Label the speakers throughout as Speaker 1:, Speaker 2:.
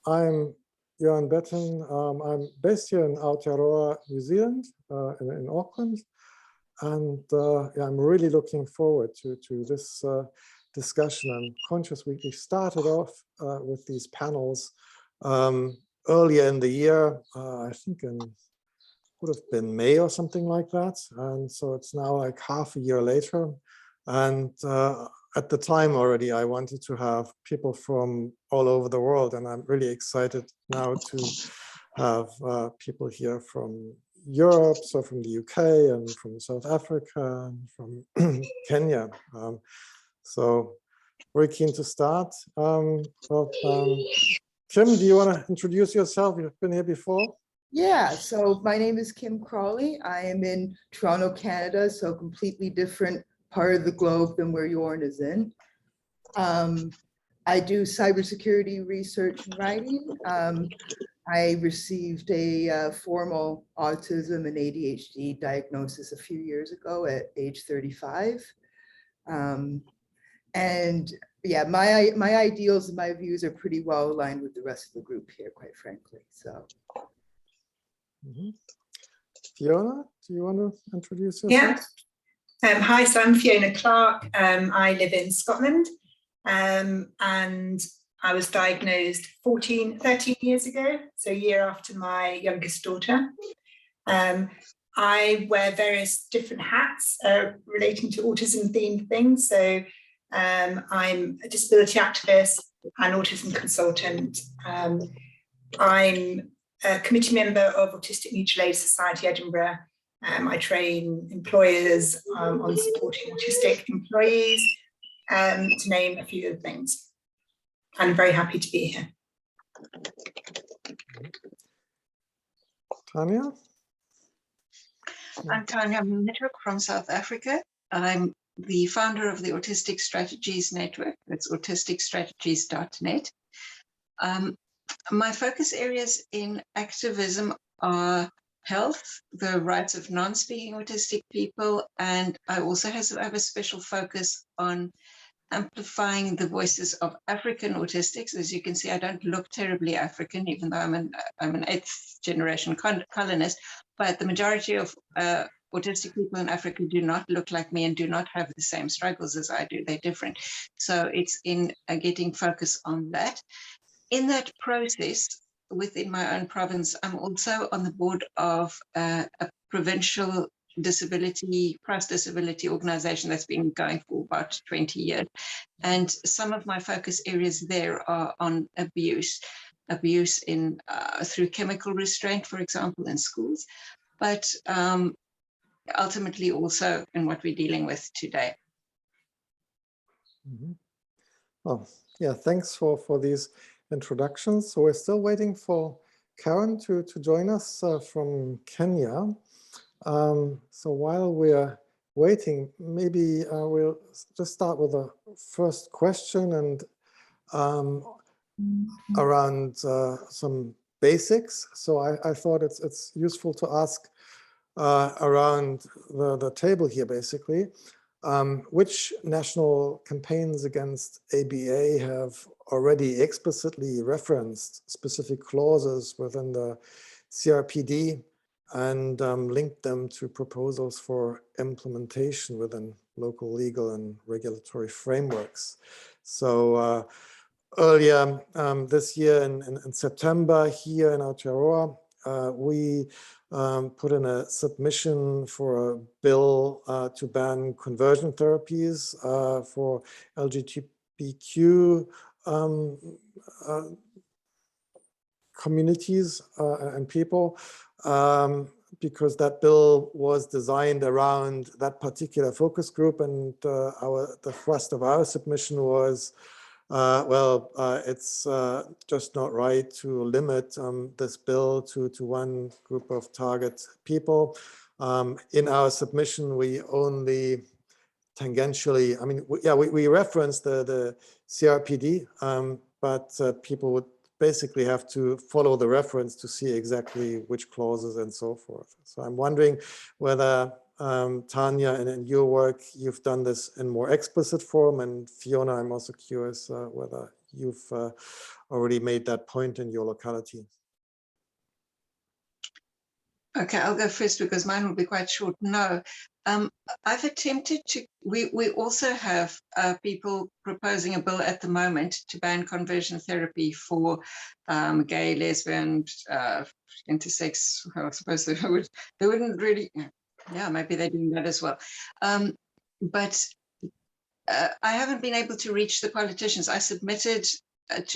Speaker 1: I'm Jorn Bettin. I'm based here in Aotearoa, New Zealand, in Auckland. And yeah, I'm really looking forward to this discussion. I'm conscious we started off with these panels earlier in the year, I think would have been May or something like that. And so it's now like half a year later. And at the time already, I wanted to have people from all over the world. And I'm really excited now to have people here from Europe, so from the UK and from South Africa and from Kenya. So very keen to start. Kim, do you want to introduce yourself? You've been here before.
Speaker 2: Yeah, so my name is Kim Crawley. I am in Toronto, Canada, so completely different part of the globe than where Jorn is in. I do cybersecurity research and writing. I received a formal autism and ADHD diagnosis a few years ago at age 35. And yeah, my ideals and my views are pretty well aligned with the rest of the group here, quite frankly, so.
Speaker 1: Mm-hmm. Fiona, do you want to introduce yourself?
Speaker 3: Yeah. Hi, so I'm Fiona Clarke. I live in Scotland, and I was diagnosed 13 years ago, so a year after my youngest daughter. I wear various different hats relating to autism-themed things. So I'm a disability activist, an autism consultant. I'm a committee member of Autistic Mutual Aid Society Edinburgh. I train employers on supporting autistic employees, to name a few of the things. I'm very happy to be here.
Speaker 1: Tania?
Speaker 4: I'm Tania Melnyczuk from South Africa. I'm the founder of the Autistic Strategies Network. That's autisticstrategies.net. My focus areas in activism are health, the rights of non-speaking autistic people, and I also have a special focus on amplifying the voices of African autistics. As you can see, I don't look terribly African, even though I'm an 8th generation colonist, but the majority of autistic people in Africa do not look like me and do not have the same struggles as I do. They're different. So it's in getting focus on that. In that process, within my own province, I'm also on the board of a provincial price disability organization that's been going for about 20 years. And some of my focus areas there are on abuse in through chemical restraint, for example, in schools, but ultimately also in what we're dealing with today.
Speaker 1: Mm-hmm. Oh, yeah, thanks for these introductions. So we're still waiting for Karen to join us from Kenya. So while we're waiting, maybe we'll just start with a first question and around some basics. So I thought it's useful to ask around the table here, basically, which national campaigns against ABA have already explicitly referenced specific clauses within the CRPD and linked them to proposals for implementation within local legal and regulatory frameworks. So earlier this year in September here in Aotearoa, we put in a submission for a bill to ban conversion therapies for LGBTQ communities and people, because that bill was designed around that particular focus group, and the thrust of our submission was, it's just not right to limit this bill to one group of target people. In our submission, we only tangentially, I mean, we referenced the CRPD, but people would basically have to follow the reference to see exactly which clauses and so forth. So I'm wondering whether Tania, and in your work, you've done this in more explicit form, and Fiona, I'm also curious whether you've already made that point in your locality.
Speaker 4: Okay, I'll go first because mine will be quite short. No, I've attempted to, we also have people proposing a bill at the moment to ban conversion therapy for gay, lesbian, intersex. Well, I suppose they wouldn't really, yeah, maybe they're doing that as well. But I haven't been able to reach the politicians. I submitted went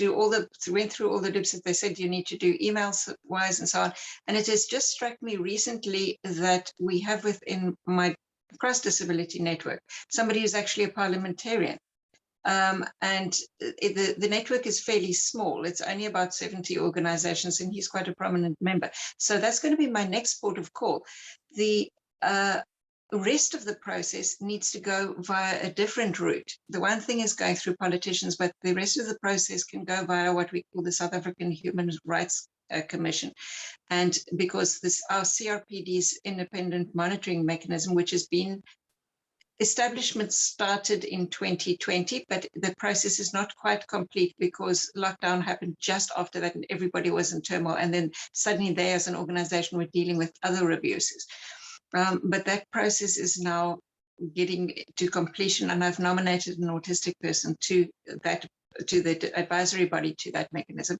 Speaker 4: through all the loops that they said you need to do, emails wise and so on. And it has just struck me recently that we have within my cross disability network somebody who's actually a parliamentarian. And the network is fairly small. It's only about 70 organizations, and he's quite a prominent member. So that's going to be my next port of call. The rest of the process needs to go via a different route. The one thing is going through politicians, but the rest of the process can go via what we call the South African Human Rights Commission. And because our CRPD's independent monitoring mechanism, which has been establishment started in 2020, but the process is not quite complete because lockdown happened just after that and everybody was in turmoil. And then suddenly they as an organization were dealing with other abuses. But that process is now getting to completion, and I've nominated an autistic person to the advisory body to that mechanism.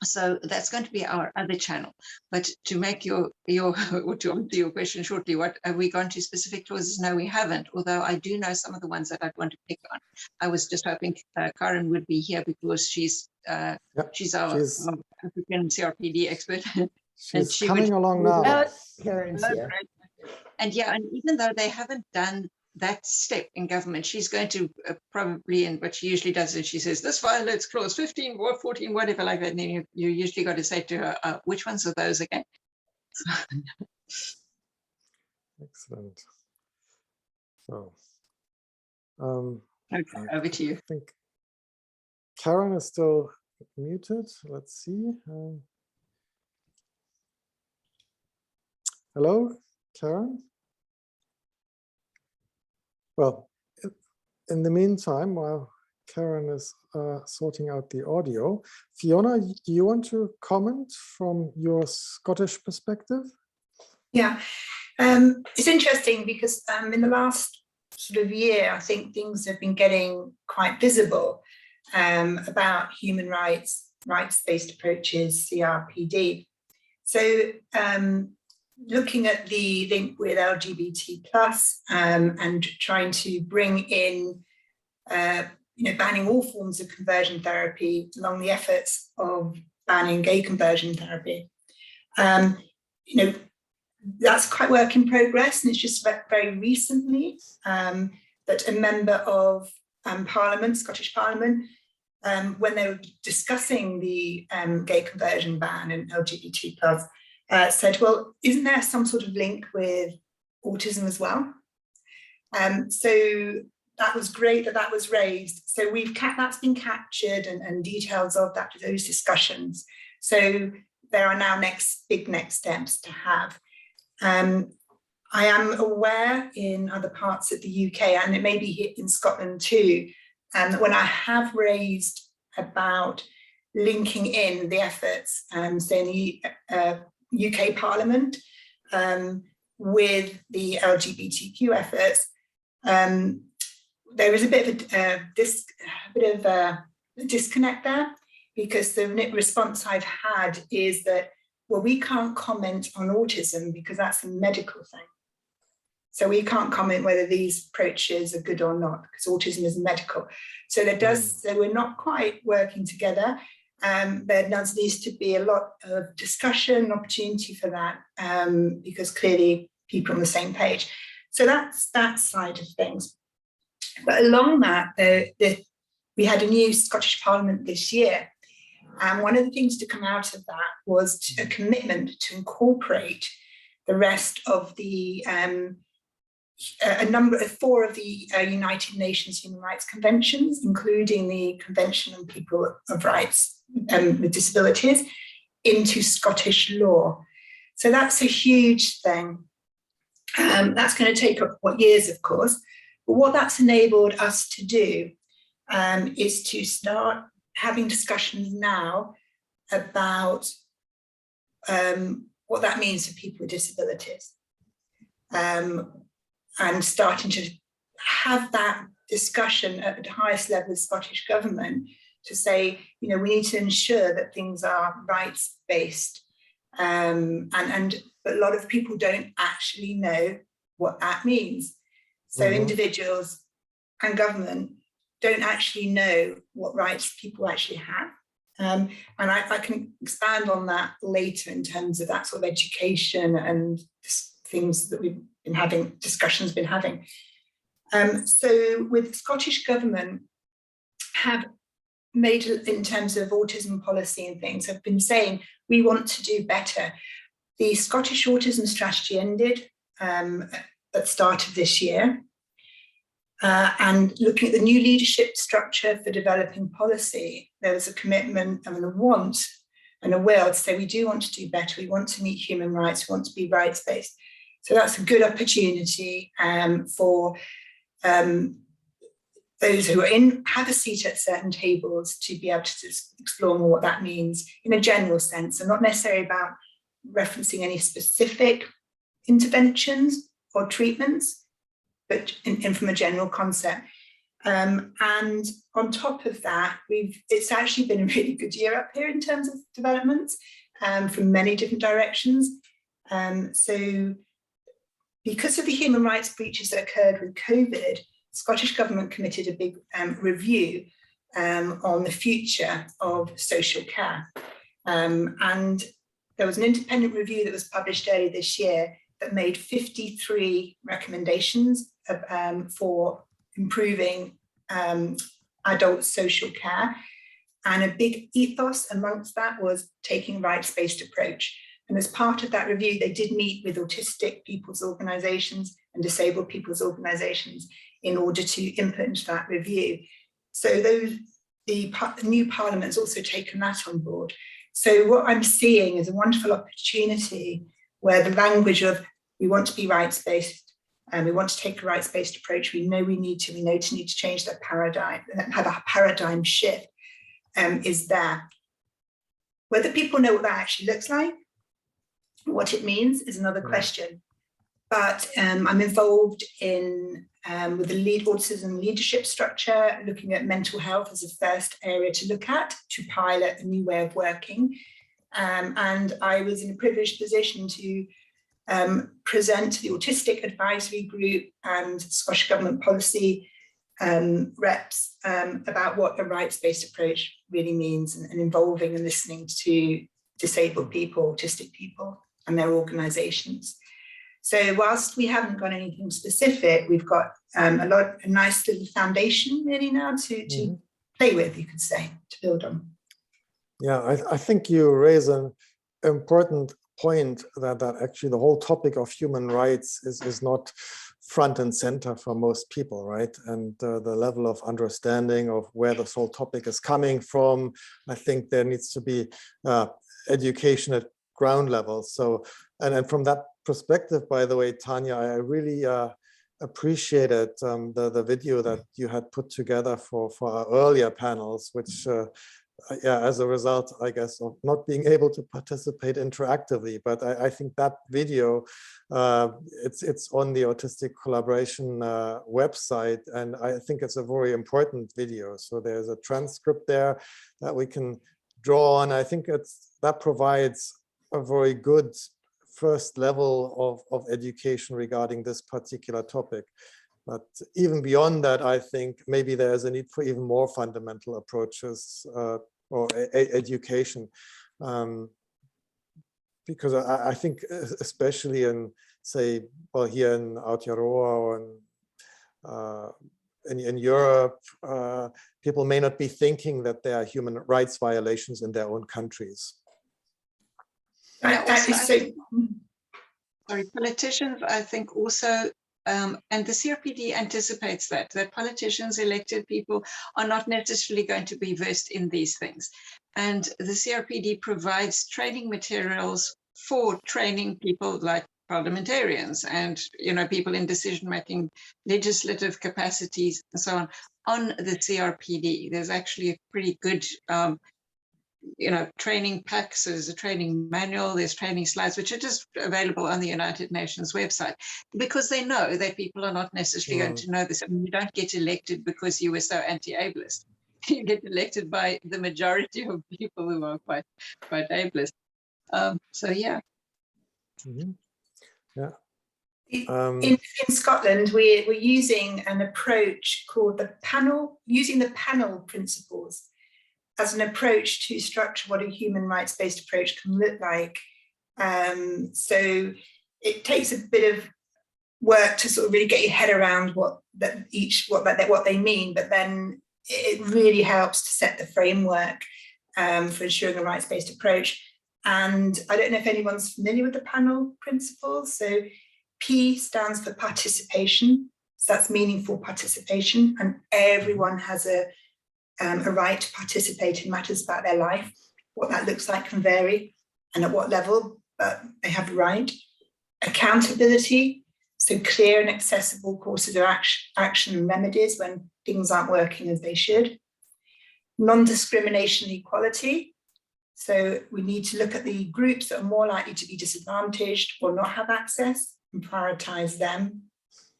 Speaker 4: So that's going to be our other channel. But to make or to answer your question shortly, what have we gone to specific clauses? No, we haven't. Although I do know some of the ones that I'd want to pick on. I was just hoping Karen would be here because she's our African CRPD expert.
Speaker 1: She's coming along now.
Speaker 2: Karen's here.
Speaker 4: And yeah, and even though they haven't done that step in government, she's going to probably, and what she usually does is she says, this violates clause 15 or 14, whatever like that. And then you usually got to say to her, which ones are those again?
Speaker 1: Excellent. So,
Speaker 4: okay, over to you.
Speaker 1: I think Karen is still muted. Let's see. Hello, Karen? Well, in the meantime, while Karen is sorting out the audio, Fiona, do you want to comment from your Scottish perspective?
Speaker 3: Yeah, it's interesting because in the last sort of year, I think things have been getting quite visible about human rights, rights-based approaches, CRPD. So looking at the link with LGBT+, and trying to bring in, banning all forms of conversion therapy along the efforts of banning gay conversion therapy. That's quite work in progress, and it's just very recently that a member of Parliament, Scottish Parliament, when they were discussing the gay conversion ban and LGBT+, said, well, isn't there some sort of link with autism as well? So that was great that was raised. So that's been captured and details of those discussions. So there are now big next steps to have. I am aware in other parts of the UK, and it may be here in Scotland too, when I have raised about linking in the efforts, say in the UK Parliament with the LGBTQ efforts, there is a bit of a disconnect there, because the response I've had is that, well, we can't comment on autism because that's a medical thing. So we can't comment whether these approaches are good or not, because autism is medical. So so we're not quite working together. There needs to be a lot of discussion, opportunity for that, because clearly people are on the same page. So that's that side of things. But along that, we had a new Scottish Parliament this year. And one of the things to come out of that was a commitment to incorporate the rest of the four of the United Nations Human Rights Conventions, including the Convention on People of Rights with Disabilities, into Scottish law. So that's a huge thing. That's going to take up years, of course. But what that's enabled us to do is to start having discussions now about what that means for people with disabilities, and starting to have that discussion at the highest level of Scottish Government to say, you know, we need to ensure that things are rights-based, but a lot of people don't actually know what that means. So individuals and government don't actually know what rights people actually have. And I can expand on that later in terms of that sort of education and things that we've been having, discussions been having. So with the Scottish Government have made, in terms of autism policy and things, have been saying, we want to do better. The Scottish Autism Strategy ended at the start of this year. And looking at the new leadership structure for developing policy, there was a commitment and a want and a will to say, we do want to do better. We want to meet human rights. We want to be rights-based. So that's a good opportunity for those who are have a seat at certain tables to be able to explore more what that means in a general sense, and not necessarily about referencing any specific interventions or treatments, but from a general concept. And on top of that, it's actually been a really good year up here in terms of developments from many different directions. So because of the human rights breaches that occurred with COVID, the Scottish Government committed a big review on the future of social care. And there was an independent review that was published earlier this year that made 53 recommendations for improving adult social care. And a big ethos amongst that was taking a rights-based approach. And as part of that review, they did meet with autistic people's organisations and disabled people's organisations in order to input into that review. So the new Parliament has also taken that on board. So what I'm seeing is a wonderful opportunity where the language of we want to be rights-based and we want to take a rights-based approach, we know we need to change that paradigm, have a paradigm shift is there. Whether people know what that actually looks like, what it means is another question. But I'm involved in with the autism leadership structure, looking at mental health as a first area to look at, to pilot a new way of working. And I was in a privileged position to present to the Autistic Advisory Group and Scottish Government policy reps about what a rights-based approach really means, and involving and listening to disabled people, autistic people and their organisations. So whilst we haven't got anything specific, we've got a nice little foundation really now to play with, you could say, to build on.
Speaker 1: Yeah, I think you raise an important point that actually the whole topic of human rights is not front and center for most people, right? And the level of understanding of where this whole topic is coming from, I think there needs to be education at ground level. So, and from that perspective, by the way, Tania, I really appreciated the video that you had put together for our earlier panels, which yeah, as a result, I guess, of not being able to participate interactively, but I think that video, it's on the Autistic Collaboration website, and I think it's a very important video. So there's a transcript there that we can draw on. I think that provides a very good first level of education regarding this particular topic. But even beyond that, I think maybe there's a need for even more fundamental approaches or education. Because I think especially in, say, well, here in Aotearoa or in Europe, people may not be thinking that there are human rights violations in their own countries.
Speaker 4: Sorry, politicians, I think also, and the CRPD anticipates that politicians, elected people are not necessarily going to be versed in these things. And the CRPD provides training materials for training people like parliamentarians and, you know, people in decision-making, legislative capacities and so on, on the CRPD. There's actually a pretty good training pack. So there's a training manual, there's training slides, which are just available on the United Nations website, because they know that people are not necessarily going to know this. I mean, you don't get elected because you were so anti-ableist. You get elected by the majority of people who are quite ableist. So yeah.
Speaker 1: Mm-hmm. Yeah.
Speaker 3: In Scotland, we're using an approach called using the panel principles as an approach to structure what a human rights-based approach can look like. So it takes a bit of work to sort of really get your head around what they mean, but then it really helps to set the framework for ensuring a rights-based approach. And I don't know if anyone's familiar with the panel principles. So P stands for participation. So that's meaningful participation, and everyone has a right to participate in matters about their life. What that looks like can vary and at what level, but they have the right. Accountability, so clear and accessible courses of action and remedies when things aren't working as they should. Non-discrimination equality, so we need to look at the groups that are more likely to be disadvantaged or not have access and prioritise them,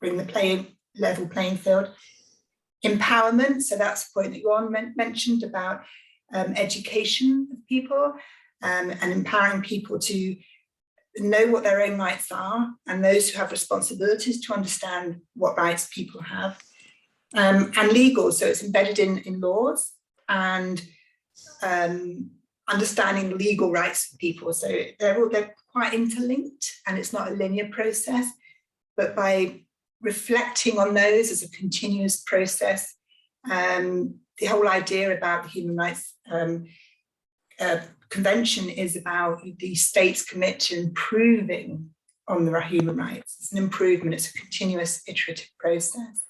Speaker 3: bring the level playing field. Empowerment, so that's the point that Jorn mentioned about education of people and empowering people to know what their own rights are, and those who have responsibilities to understand what rights people have. And legal, so it's embedded in laws and understanding the legal rights of people. So they're quite interlinked, and it's not a linear process, but by reflecting on those as a continuous process, the whole idea about the Human Rights Convention is about the states commit to improving on the human rights. It's an improvement, it's a continuous iterative process.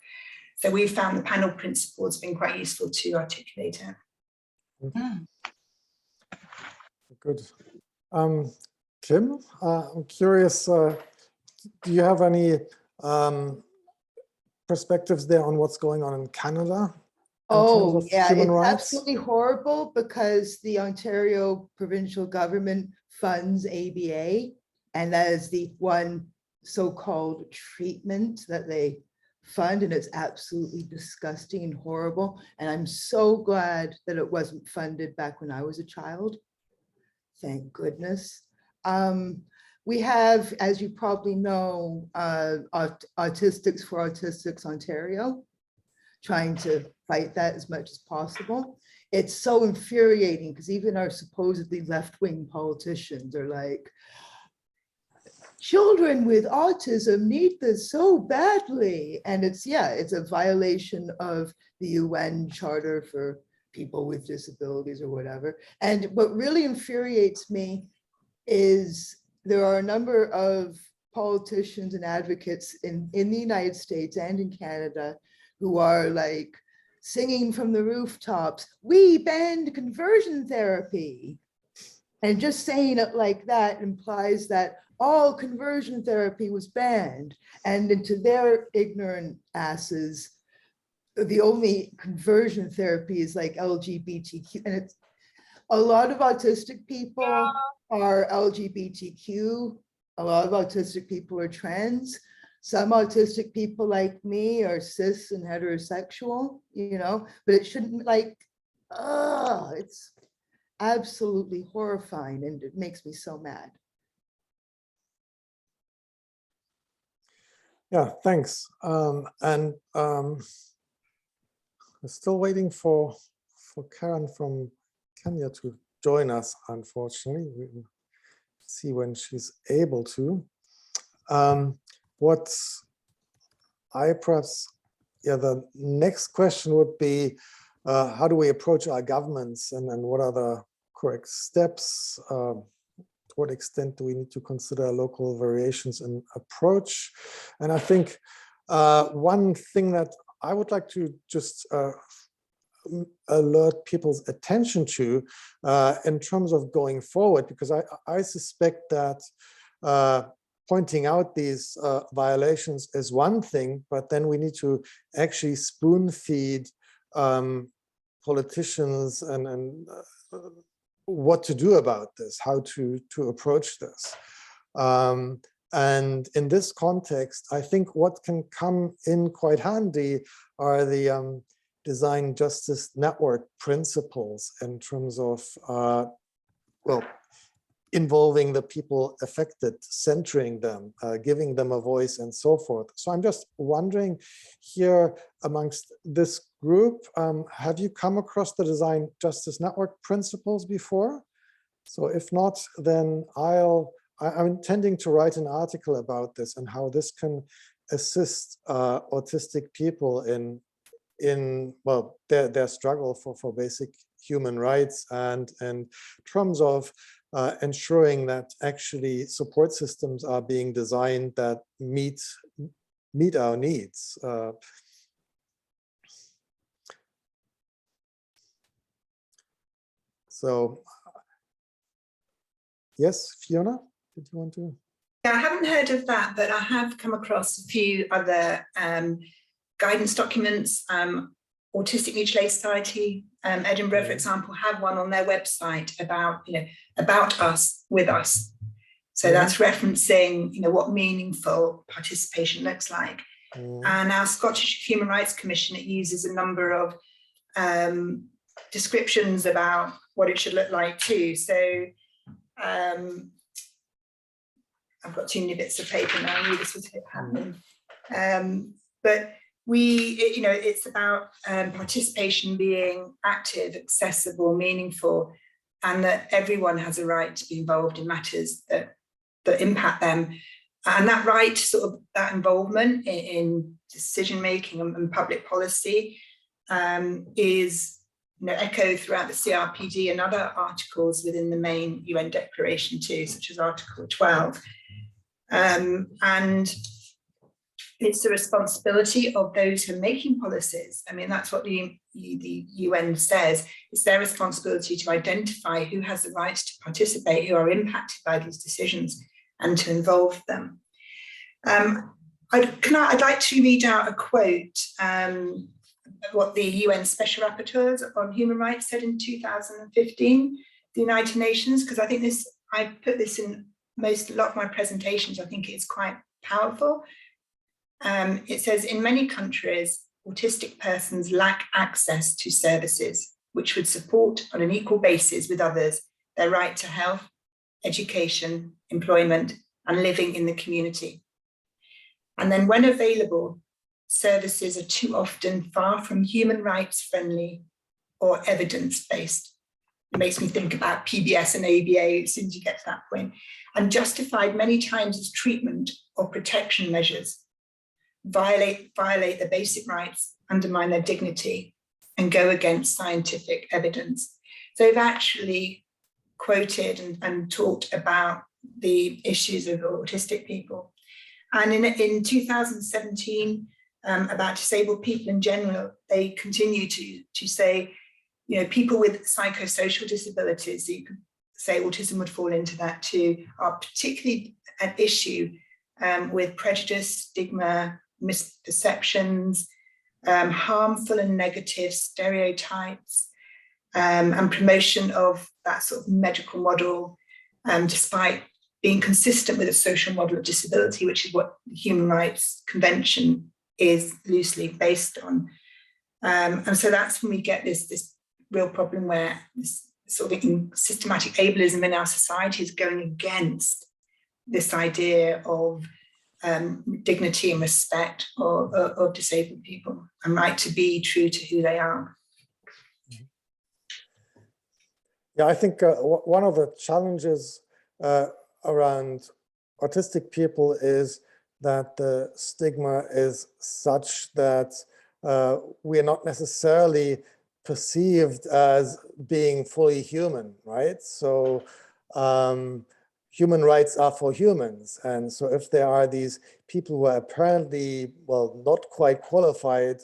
Speaker 3: So we found the panel principles been quite useful to articulate it.
Speaker 1: Mm-hmm. Good. Kim, I'm curious, do you have any perspectives there on what's going on in Canada?
Speaker 2: Oh, yeah, it's
Speaker 1: rights?
Speaker 2: absolutely horrible, because the Ontario provincial government funds ABA, and that is the one so-called treatment that they fund, and it's absolutely disgusting and horrible. And I'm so glad that it wasn't funded back when I was a child. Thank goodness. We have, as you probably know, Autistics for Autistics Ontario, trying to fight that as much as possible. It's so infuriating, because even our supposedly left-wing politicians are like, children with autism need this so badly. And it's a violation of the UN Charter for people with disabilities or whatever. And what really infuriates me is there are a number of politicians and advocates in the United States and in Canada who are like singing from the rooftops, "We banned conversion therapy." And just saying it like that implies that all conversion therapy was banned. And into their ignorant asses, the only conversion therapy is like LGBTQ. And it's a lot of autistic people are LGBTQ. A lot of autistic people are trans. Some autistic people like me are cis and heterosexual, but it shouldn't it's absolutely horrifying, and it makes me so mad.
Speaker 1: Yeah, thanks. We're still waiting for Karen from Kenya to join us, unfortunately. We will see when she's able to. The next question would be, how do we approach our governments, and what are the correct steps? To what extent do we need to consider local variations in approach? And I think one thing that I would like to just alert people's attention to in terms of going forward, because I suspect that pointing out these violations is one thing, but then we need to actually spoon feed politicians and what to do about this, how to approach this. And in this context, I think what can come in quite handy are the design justice network principles in terms of, well, involving the people affected, centering them, giving them a voice and so forth. So I'm just wondering here amongst this group, have you come across the design justice network principles before? So if not, then I'm intending to write an article about this and how this can assist autistic people in well, their struggle for basic human rights and in terms of ensuring that actually support systems are being designed that meet our needs. So, yes, Fiona, did you want to?
Speaker 3: Yeah, I haven't heard of that, but I have come across a few other guidance documents. Autistic Mutual Aid Society, Edinburgh, for example, have one on their website about, about us, with us. So that's referencing, what meaningful participation looks like. And our Scottish Human Rights Commission, it uses a number of descriptions about what it should look like too. So I've got too many bits of paper now. I knew this was happening. But it's about participation being active, accessible, meaningful, and that everyone has a right to be involved in matters that impact them. And that right, that involvement in decision-making and public policy is echoed throughout the CRPD and other articles within the main UN declaration too, such as Article 12. And it's the responsibility of those who are making policies. I mean, that's what the UN says. It's their responsibility to identify who has the right to participate, who are impacted by these decisions, and to involve them. I'd like to read out a quote, what the UN Special Rapporteurs on Human Rights said in 2015, the United Nations, because I think I put this in a lot of my presentations. I think it's quite powerful. It says, in many countries, autistic persons lack access to services which would support on an equal basis with others their right to health, education, employment, and living in the community. And then when available, services are too often far from human rights friendly or evidence-based. It makes me think about PBS and ABA as soon as you get to that point, and justified many times as treatment or protection measures, violate their basic rights, undermine their dignity, and go against scientific evidence. So they've actually quoted and talked about the issues of autistic people. And in 2017, about disabled people in general, they continue to say, people with psychosocial disabilities, so you could say autism would fall into that too, are particularly an issue with prejudice, stigma, misperceptions, harmful and negative stereotypes, and promotion of that sort of medical model, despite being consistent with a social model of disability, which is what the Human Rights Convention is loosely based on. And so that's when we get this real problem where this sort of systematic ableism in our society is going against this idea of dignity and respect of disabled people and right to be true to who they are.
Speaker 1: Yeah, I think one of the challenges around autistic people is that the stigma is such that we are not necessarily perceived as being fully human, right? So human rights are for humans. And so if there are these people who are apparently, well, not quite qualified,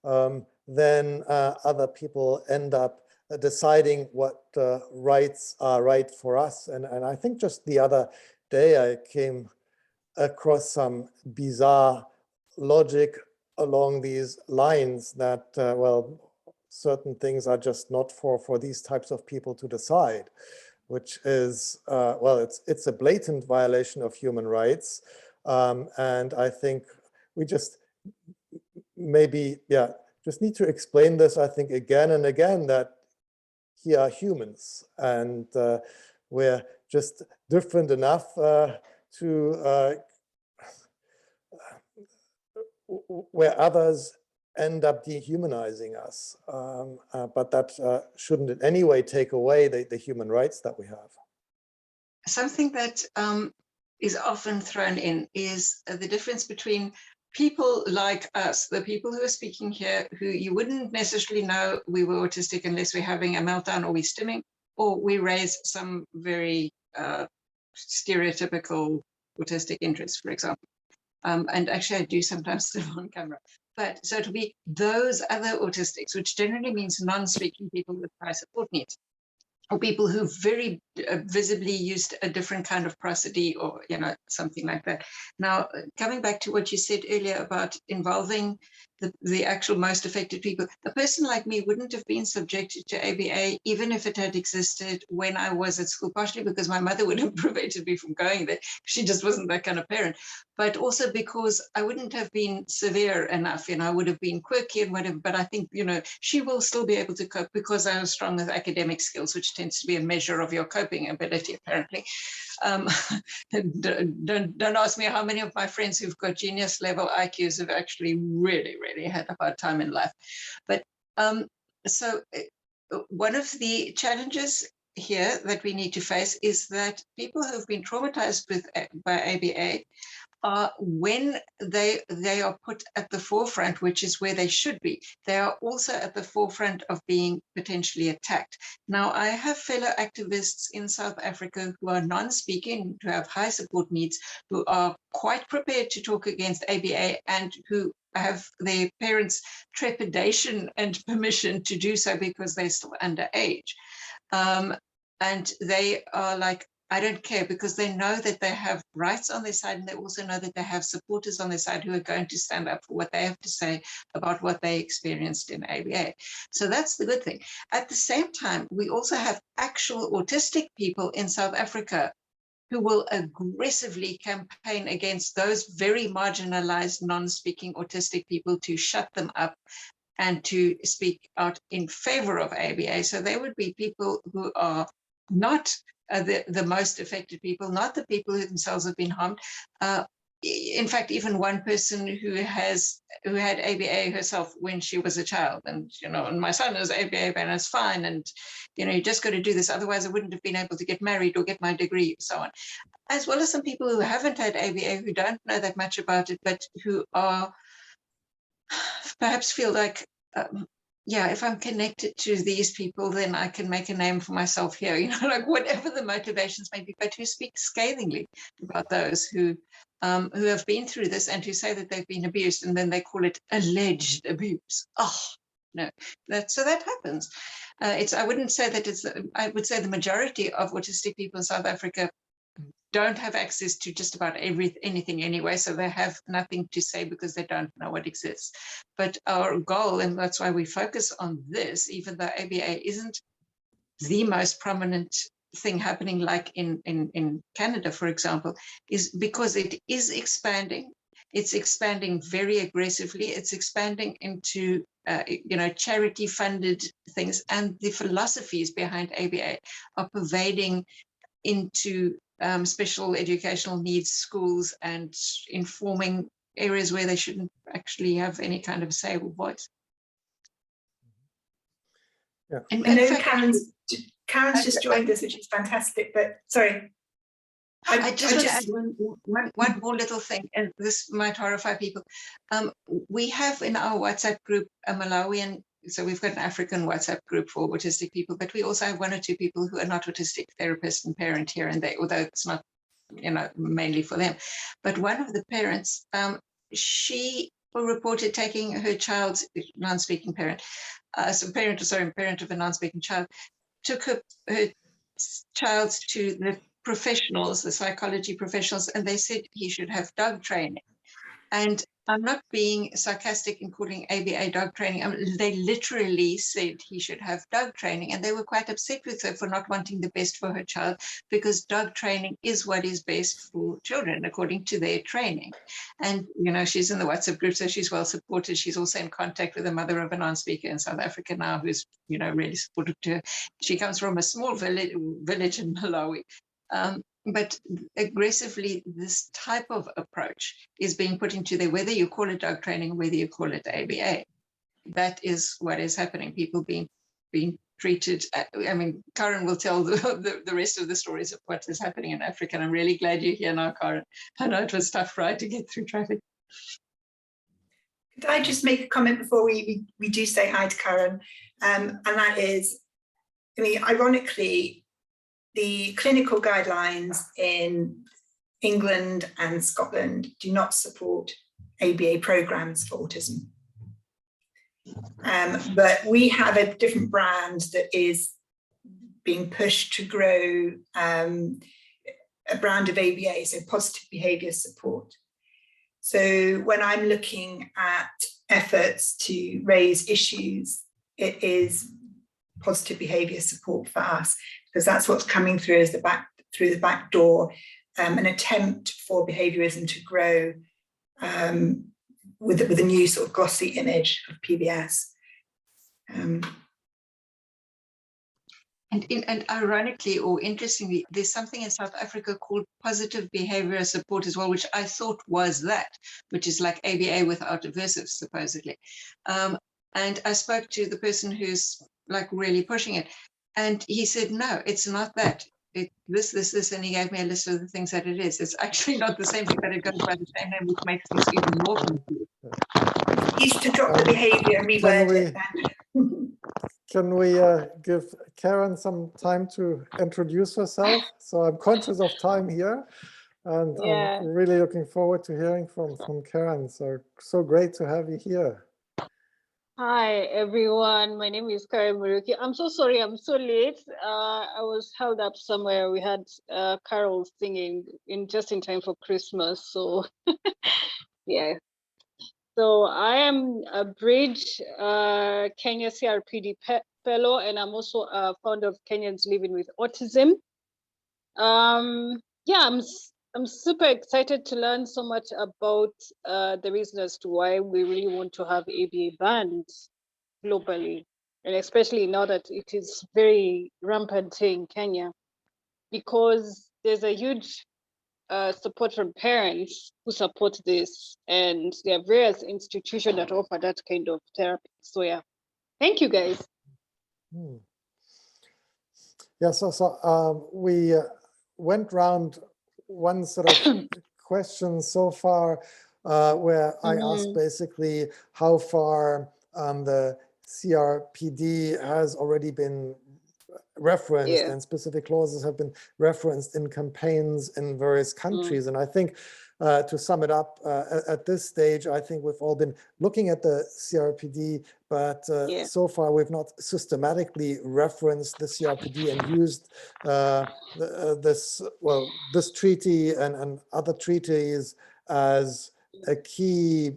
Speaker 1: then other people end up deciding what rights are right for us. And I think just the other day I came across some bizarre logic along these lines that, well, certain things are just not for these types of people to decide, which is, well, it's a blatant violation of human rights. And I think we just maybe, yeah, just need to explain this, I think, again and again, that here are humans, and we're just different enough to where others end up dehumanizing us. But that shouldn't in any way take away the human rights that we have.
Speaker 4: Something that is often thrown in is the difference between people like us, the people who are speaking here, who you wouldn't necessarily know we were autistic unless we're having a meltdown or we're stimming, or we raise some very stereotypical autistic interests, for example. And actually, I do sometimes still on camera. But so it'll be those other autistics, which generally means non-speaking people with high support needs, or people who very visibly used a different kind of prosody, or something like that. Now, coming back to what you said earlier about involving the actual most affected people, a person like me wouldn't have been subjected to ABA even if it had existed when I was at school, partially because my mother would have prevented me from going there. She just wasn't that kind of parent, but also because I wouldn't have been severe enough. I would have been quirky and whatever, but I think, she will still be able to cope because I was strong with academic skills, which tends to be a measure of your coping ability, apparently. Don't ask me how many of my friends who've got genius level IQs have actually really had a hard time in life. But so one of the challenges here that we need to face is that people who've been traumatized by ABA are, when they are put at the forefront, which is where they should be, they are also at the forefront of being potentially attacked. Now, I have fellow activists in South Africa who are non-speaking, who have high support needs, who are quite prepared to talk against ABA, and who have their parents' trepidation and permission to do so because they're still underage. And they are like, I don't care, because they know that they have rights on their side, and they also know that they have supporters on their side who are going to stand up for what they have to say about what they experienced in ABA. So that's the good thing. At the same time, we also have actual autistic people in South Africa who will aggressively campaign against those very marginalized non-speaking autistic people to shut them up and to speak out in favor of ABA. So there would be people who are not the most affected people, not the people who themselves have been harmed. In fact, even one person who had ABA herself when she was a child, and and my son is ABA and it's fine, and you just got to do this, otherwise I wouldn't have been able to get married or get my degree, so on. As well as some people who haven't had ABA, who don't know that much about it, but who are perhaps feel like, yeah, if I'm connected to these people, then I can make a name for myself here, like whatever the motivations may be, but who speak scathingly about those who have been through this and who say that they've been abused, and then they call it alleged abuse. Oh, no, so that happens. I wouldn't say that I would say the majority of autistic people in South Africa don't have access to just about anything anyway, so they have nothing to say because they don't know what exists. But our goal, and that's why we focus on this, even though ABA isn't the most prominent thing happening like in Canada, for example, is because it is expanding. It's expanding very aggressively. It's expanding into charity-funded things, and the philosophies behind ABA are pervading into special educational needs schools and informing areas where they shouldn't actually have any kind of say or voice.
Speaker 1: Yeah.
Speaker 3: And I know Karen's just joined us, which is fantastic, but sorry.
Speaker 4: I just want to add one more little thing, and this might horrify people. We have in our WhatsApp group a Malawian, so we've got an African WhatsApp group for autistic people, but we also have one or two people who are not autistic, therapist and parent here and there, although it's not, mainly for them. But one of the parents, she reported taking her child's non-speaking parent, parent of a non-speaking child, took her child to the professionals, the psychology professionals, and they said he should have dog training. And I'm not being sarcastic in calling ABA dog training. I mean, they literally said he should have dog training, and they were quite upset with her for not wanting the best for her child, because dog training is what is best for children according to their training. And, you know, she's in the WhatsApp group, so she's well supported. She's also in contact with the mother of a non-speaker in South Africa now, who's, you know, really supportive to her. She comes from a small village in Malawi. But aggressively, this type of approach is being put into there, whether you call it dog training, whether you call it ABA. That is what is happening. People being treated. I mean, Karen will tell the rest of the stories of what is happening in Africa. And I'm really glad you're here now, Karen. I know it was tough, right, to get through traffic.
Speaker 3: Could I just make a comment before we do say hi to Karen? And that is, I mean, ironically, the clinical guidelines in England and Scotland do not support ABA programs for autism. But we have a different brand that is being pushed to grow a brand of ABA, so positive behaviour support. So when I'm looking at efforts to raise issues, it is positive behaviour support for us, because that's what's coming through as through the back door, an attempt for behaviourism to grow with a new sort of glossy image of PBS.
Speaker 4: And ironically or interestingly, there's something in South Africa called positive behaviour support as well, which I thought was that, which is like ABA without aversives, supposedly. And I spoke to the person who's like really pushing it, and he said, no, it's not that. This, and he gave me a list of the things that it is. It's actually not the same thing, but it goes by the same name, which makes things even more confusing.
Speaker 3: Used to drop the behaviour and reword it.
Speaker 1: Can we give Karen some time to introduce herself? So I'm conscious of time here, and
Speaker 5: Yeah.
Speaker 1: I'm really looking forward to hearing from Karen. So great to have you here.
Speaker 5: Hi, everyone. My name is Karen Muriuki. I'm so sorry I'm so late. I was held up somewhere. We had carols singing just in time for Christmas. So yeah. So I am a Bridge Kenya CRPD fellow, and I'm also a founder of Kenyans Living with Autism. Yeah, I'm super excited to learn so much about the reason as to why we really want to have ABA banned globally, and especially now that it is very rampant in Kenya, because there's a huge support from parents who support this, and there are various institutions that offer that kind of therapy. So yeah, thank you guys.
Speaker 1: Yeah, so we went round one sort of question so far where I asked basically how far the CRPD has already been referenced and specific clauses have been referenced in campaigns in various countries. And I think to sum it up at this stage, I think we've all been looking at the CRPD, but so far we've not systematically referenced the CRPD and used this treaty and other treaties as a key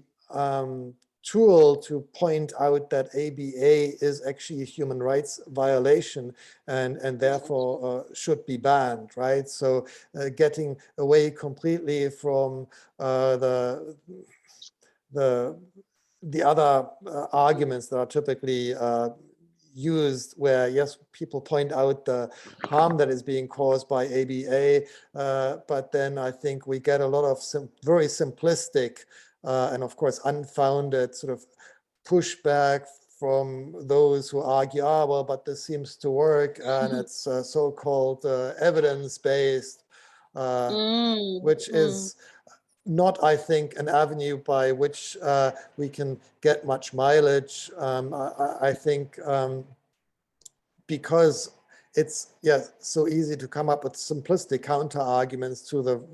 Speaker 1: tool to point out that ABA is actually a human rights violation and therefore should be banned, right? So getting away completely from the other arguments that are typically used, where yes, people point out the harm that is being caused by ABA, but then I think we get a lot of very simplistic and of course unfounded sort of pushback from those who argue, well, but this seems to work, and it's so-called evidence-based, which is not, I think, an avenue by which we can get much mileage. I think because it's so easy to come up with simplistic counter arguments to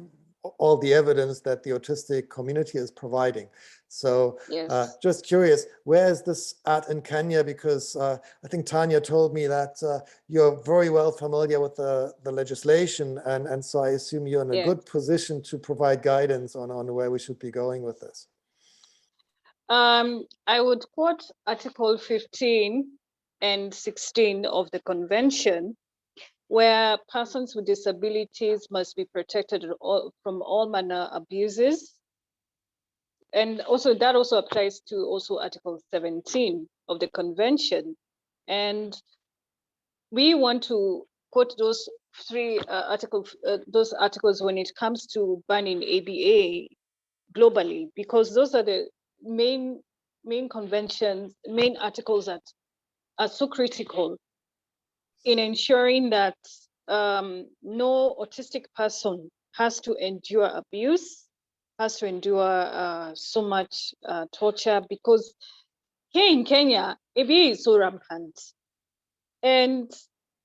Speaker 1: all the evidence that the autistic community is providing. So just curious, where is this at in Kenya? Because I think Tania told me that you're very well familiar with the legislation, and so I assume you're in a good position to provide guidance on where we should be going with this.
Speaker 5: I would quote Article 15 and 16 of the Convention, where persons with disabilities must be protected from all manner abuses. And also that also applies to also Article 17 of the Convention. And we want to quote those three those articles when it comes to banning ABA globally, because those are the main conventions, main articles that are so critical in ensuring that no autistic person has to endure abuse, has to endure so much torture, because here in Kenya, ABA is so rampant. And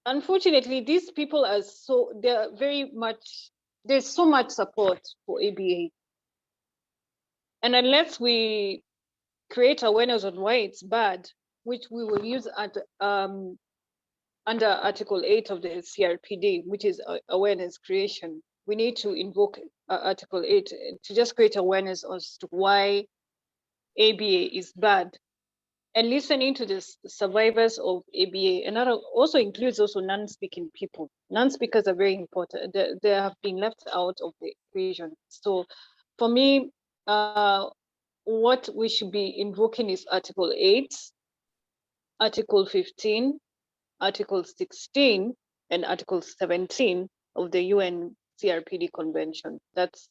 Speaker 5: unfortunately, these people are they're very much, there's so much support for ABA. And unless we create awareness on why it's bad, which we will use at under Article 8 of the CRPD, which is awareness creation, we need to invoke Article 8 to just create awareness as to why ABA is bad. And listening to the survivors of ABA, and that also includes also non-speaking people. Non-speakers are very important. They have been left out of the equation. So for me, what we should be invoking is Article 8, Article 15, Article 16, and Article 17 of the UN CRPD Convention. That's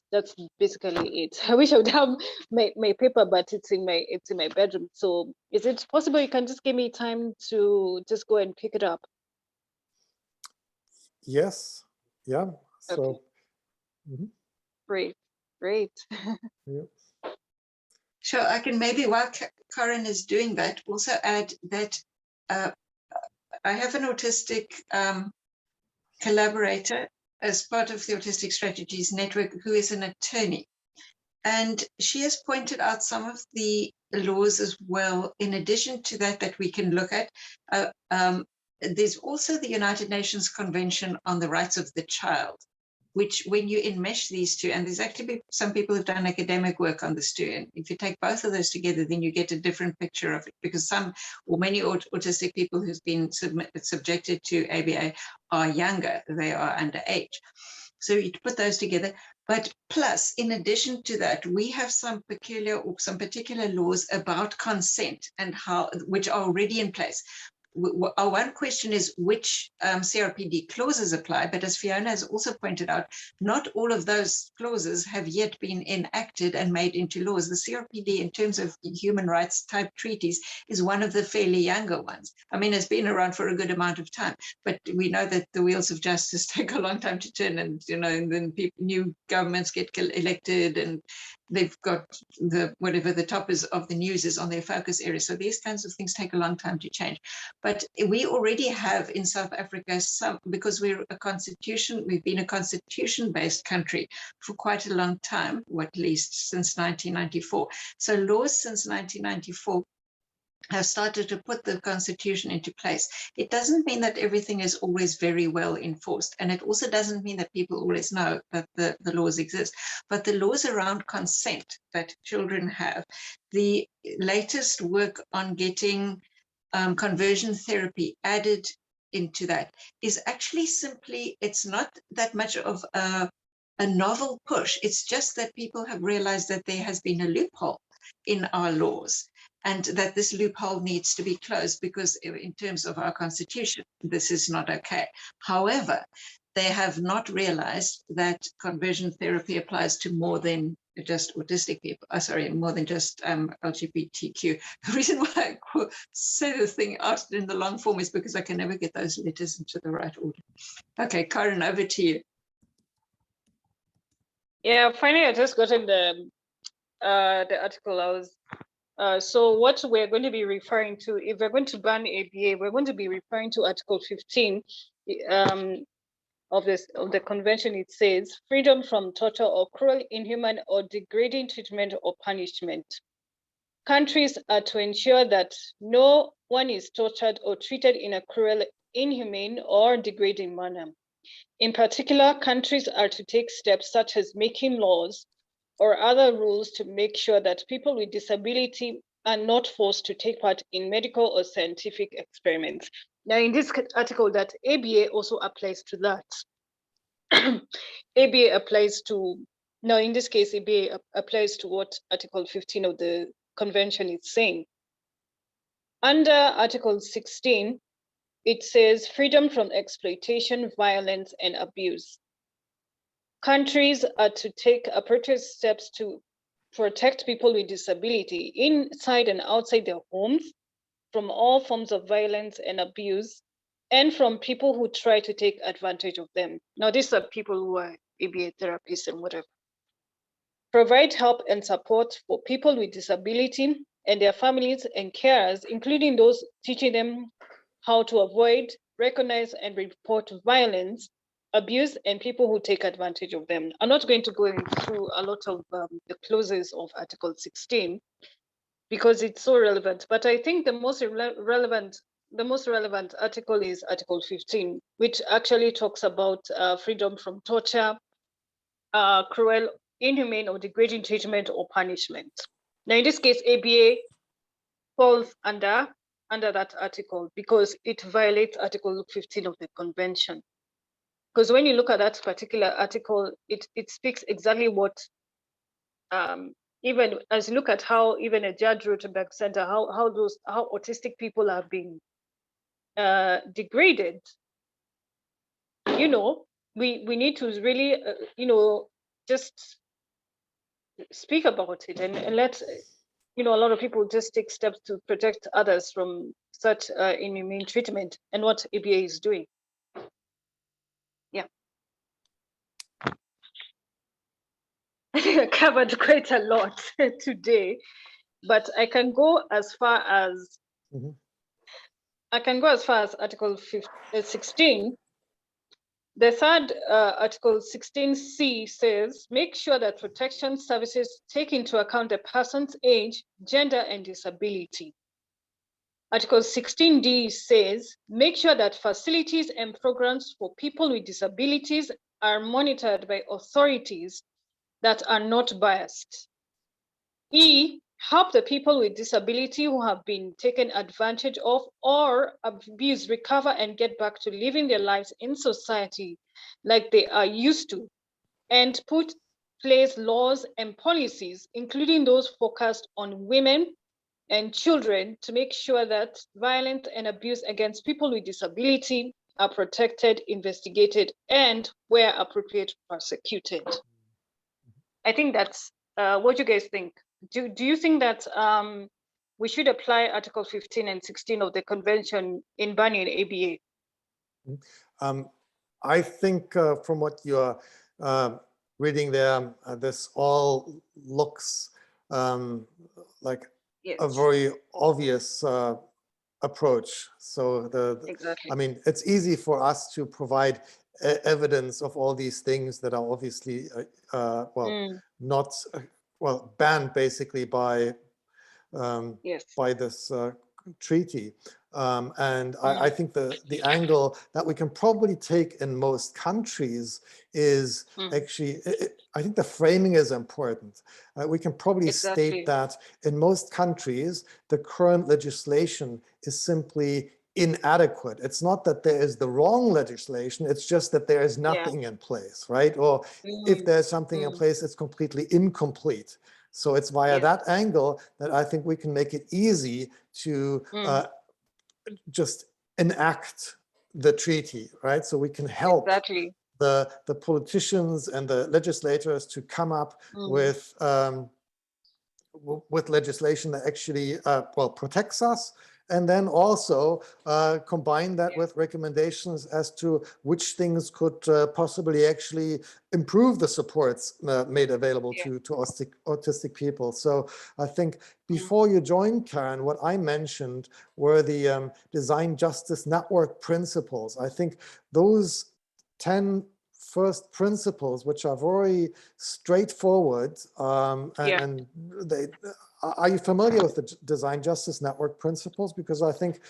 Speaker 5: basically it. I wish I would have my paper, but it's in my bedroom. So is it possible you can just give me time to just go and pick it up?
Speaker 1: Yes. Yeah. So.
Speaker 5: Okay. Great.
Speaker 1: Yeah.
Speaker 4: So I can maybe, while Karen is doing that, also add that I have an autistic collaborator as part of the Autistic Strategies Network who is an attorney. And she has pointed out some of the laws as well, in addition to that we can look at. There's also the United Nations Convention on the Rights of the Child, which when you enmesh these two, and there's actually some people who've done academic work on this too, and if you take both of those together, then you get a different picture of it, because some or many autistic people who've been subjected to ABA are younger, they are underage. So you put those together, but plus, in addition to that, we have some particular laws about consent and which are already in place. Our one question is which CRPD clauses apply, but as Fiona has also pointed out, not all of those clauses have yet been enacted and made into laws. The CRPD, in terms of human rights type treaties, is one of the fairly younger ones. I mean, it's been around for a good amount of time, but we know that the wheels of justice take a long time to turn, and and then new governments get elected, and they've got whatever the top is of the news is on their focus area. So these kinds of things take a long time to change. But we already have in South Africa because we've been a constitution-based country for quite a long time, or at least since 1994. So laws since 1994 have started to put the constitution into place. It doesn't mean that everything is always very well enforced. And it also doesn't mean that people always know that the laws exist. But the laws around consent that children have, the latest work on getting conversion therapy added into that is actually simply, it's not that much of a novel push. It's just that people have realized that there has been a loophole in our laws, and that this loophole needs to be closed, because in terms of our constitution, this is not okay. However, they have not realized that conversion therapy applies to more than just autistic people, more than just LGBTQ. The reason why I say the thing out in the long form is because I can never get those letters into the right order. Okay, Karen, over to you.
Speaker 5: Yeah, finally, I just got in the article. So what we're going to be referring to, if we're going to ban ABA, we're going to be referring to Article 15 of the convention. It says freedom from torture or cruel, inhuman, or degrading treatment or punishment. Countries are to ensure that no one is tortured or treated in a cruel, inhumane, or degrading manner. In particular, countries are to take steps such as making laws or other rules to make sure that people with disability are not forced to take part in medical or scientific experiments. Now, in this article, that ABA also applies to that. ABA applies to, now in this case, ABA applies to what Article 15 of the Convention is saying. Under Article 16, it says freedom from exploitation, violence, and abuse. Countries are to take appropriate steps to protect people with disability inside and outside their homes from all forms of violence and abuse, and from people who try to take advantage of them. Now, these are people who are ABA therapists and whatever. Provide help and support for people with disability and their families and carers, including those teaching them how to avoid, recognize, and report violence, abuse, and people who take advantage of them. I'm not going to go through a lot of the clauses of Article 16 because it's so relevant, but I think the most relevant article is Article 15, which actually talks about freedom from torture, cruel, inhumane, or degrading treatment or punishment. Now, in this case, ABA falls under that article because it violates Article 15 of the Convention. Because when you look at that particular article, it speaks exactly what, even as you look at how even a Judge Rotenberg Center, how autistic people are being degraded. You know, we need to really, you know, just speak about it and let, you know, a lot of people just take steps to protect others from such inhumane treatment, and what ABA is doing. Yeah. I think I covered quite a lot today, but I can go as far as Article 16. The third Article 16C says, make sure that protection services take into account a person's age, gender, and disability. Article 16D says, make sure that facilities and programs for people with disabilities are monitored by authorities that are not biased. E, help the people with disability who have been taken advantage of or abused recover and get back to living their lives in society like they are used to, and put place laws and policies, including those focused on women and children, to make sure that violence and abuse against people with disability are protected, investigated, and where appropriate, prosecuted. I think that's what you guys think. Do you think that we should apply Article 15 and 16 of the Convention in banning ABA?
Speaker 1: I think from what you're reading there, this all looks like a very obvious approach. So
Speaker 5: exactly.
Speaker 1: I mean, it's easy for us to provide evidence of all these things that are obviously not banned basically by this treaty. And I think the angle that we can probably take in most countries is actually, I think the framing is important. We can probably state that in most countries, the current legislation is simply inadequate. It's not that there is the wrong legislation, it's just that there is nothing in place, right? Or if there's something in place, it's completely incomplete. So it's via that angle that I think we can make it easy to just enact the treaty, right? So we can help the politicians and the legislators to come up with legislation that actually protects us, and then also combine that with recommendations as to which things could possibly actually improve the supports made available to autistic people. So I think before you joined, Karen, what I mentioned were the Design Justice Network principles. I think those 10 first principles, which are very straightforward, and they, are you familiar with the Design Justice Network principles? Because I think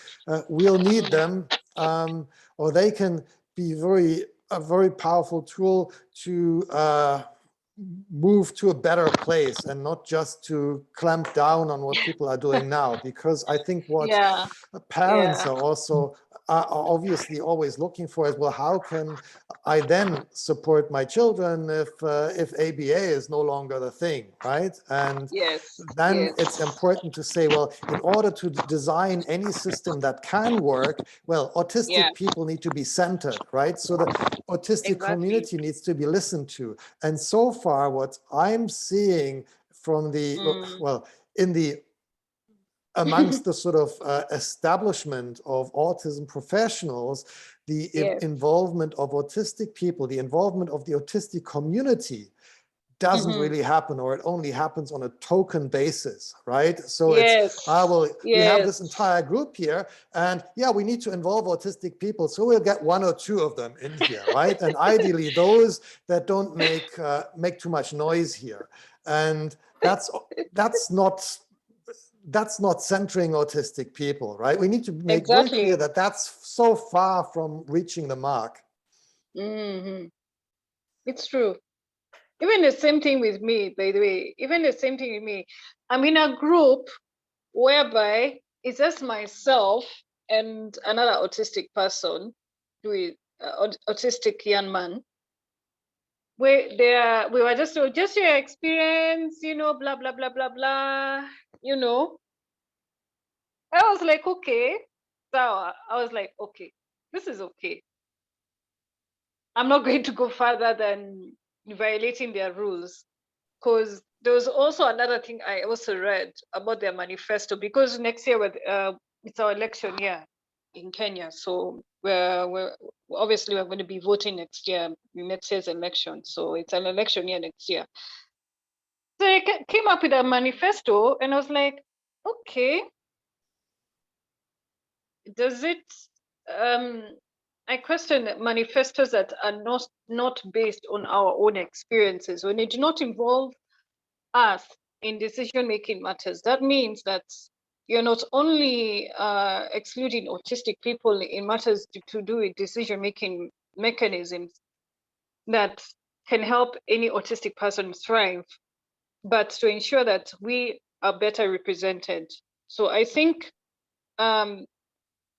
Speaker 1: we'll need them, or they can be a very powerful tool to move to a better place and not just to clamp down on what people are doing now, because I think what parents are also are obviously always looking for is, well, how can I then support my children if ABA is no longer the thing, right? And then it's important to say, well, in order to design any system that can work, well, autistic people need to be centered, right? So the autistic community needs to be listened to. And so far, what I'm seeing from the, well, in the amongst the sort of establishment of autism professionals, the involvement of autistic people, the involvement of the autistic community doesn't really happen, or it only happens on a token basis, right? So it's, well, we have this entire group here, and yeah, we need to involve autistic people, so we'll get 1 or 2 of them in here, right? And ideally those that don't make too much noise here. And that's not centering autistic people, right? We need to make very clear that that's so far from reaching the mark.
Speaker 5: It's true. Even the same thing with me, by the way, even the same thing with me. I'm in a group whereby it's just myself and another autistic person, who is autistic young man. We were just your experience, you know, blah, blah, blah, blah, blah, you know. I was like, okay. So I was like, okay, this is okay. I'm not going to go further than violating their rules, because there was also another thing I also read about their manifesto, because next year it's our election year in Kenya, so we're obviously we're going to be voting next year's election, so it's an election year next year. So they came up with a manifesto, and I was like, okay, does it I question manifestos that are not based on our own experiences, when they do not involve us in decision-making matters. That means that you're not only excluding autistic people in matters to do with decision-making mechanisms that can help any autistic person thrive, but to ensure that we are better represented. So I think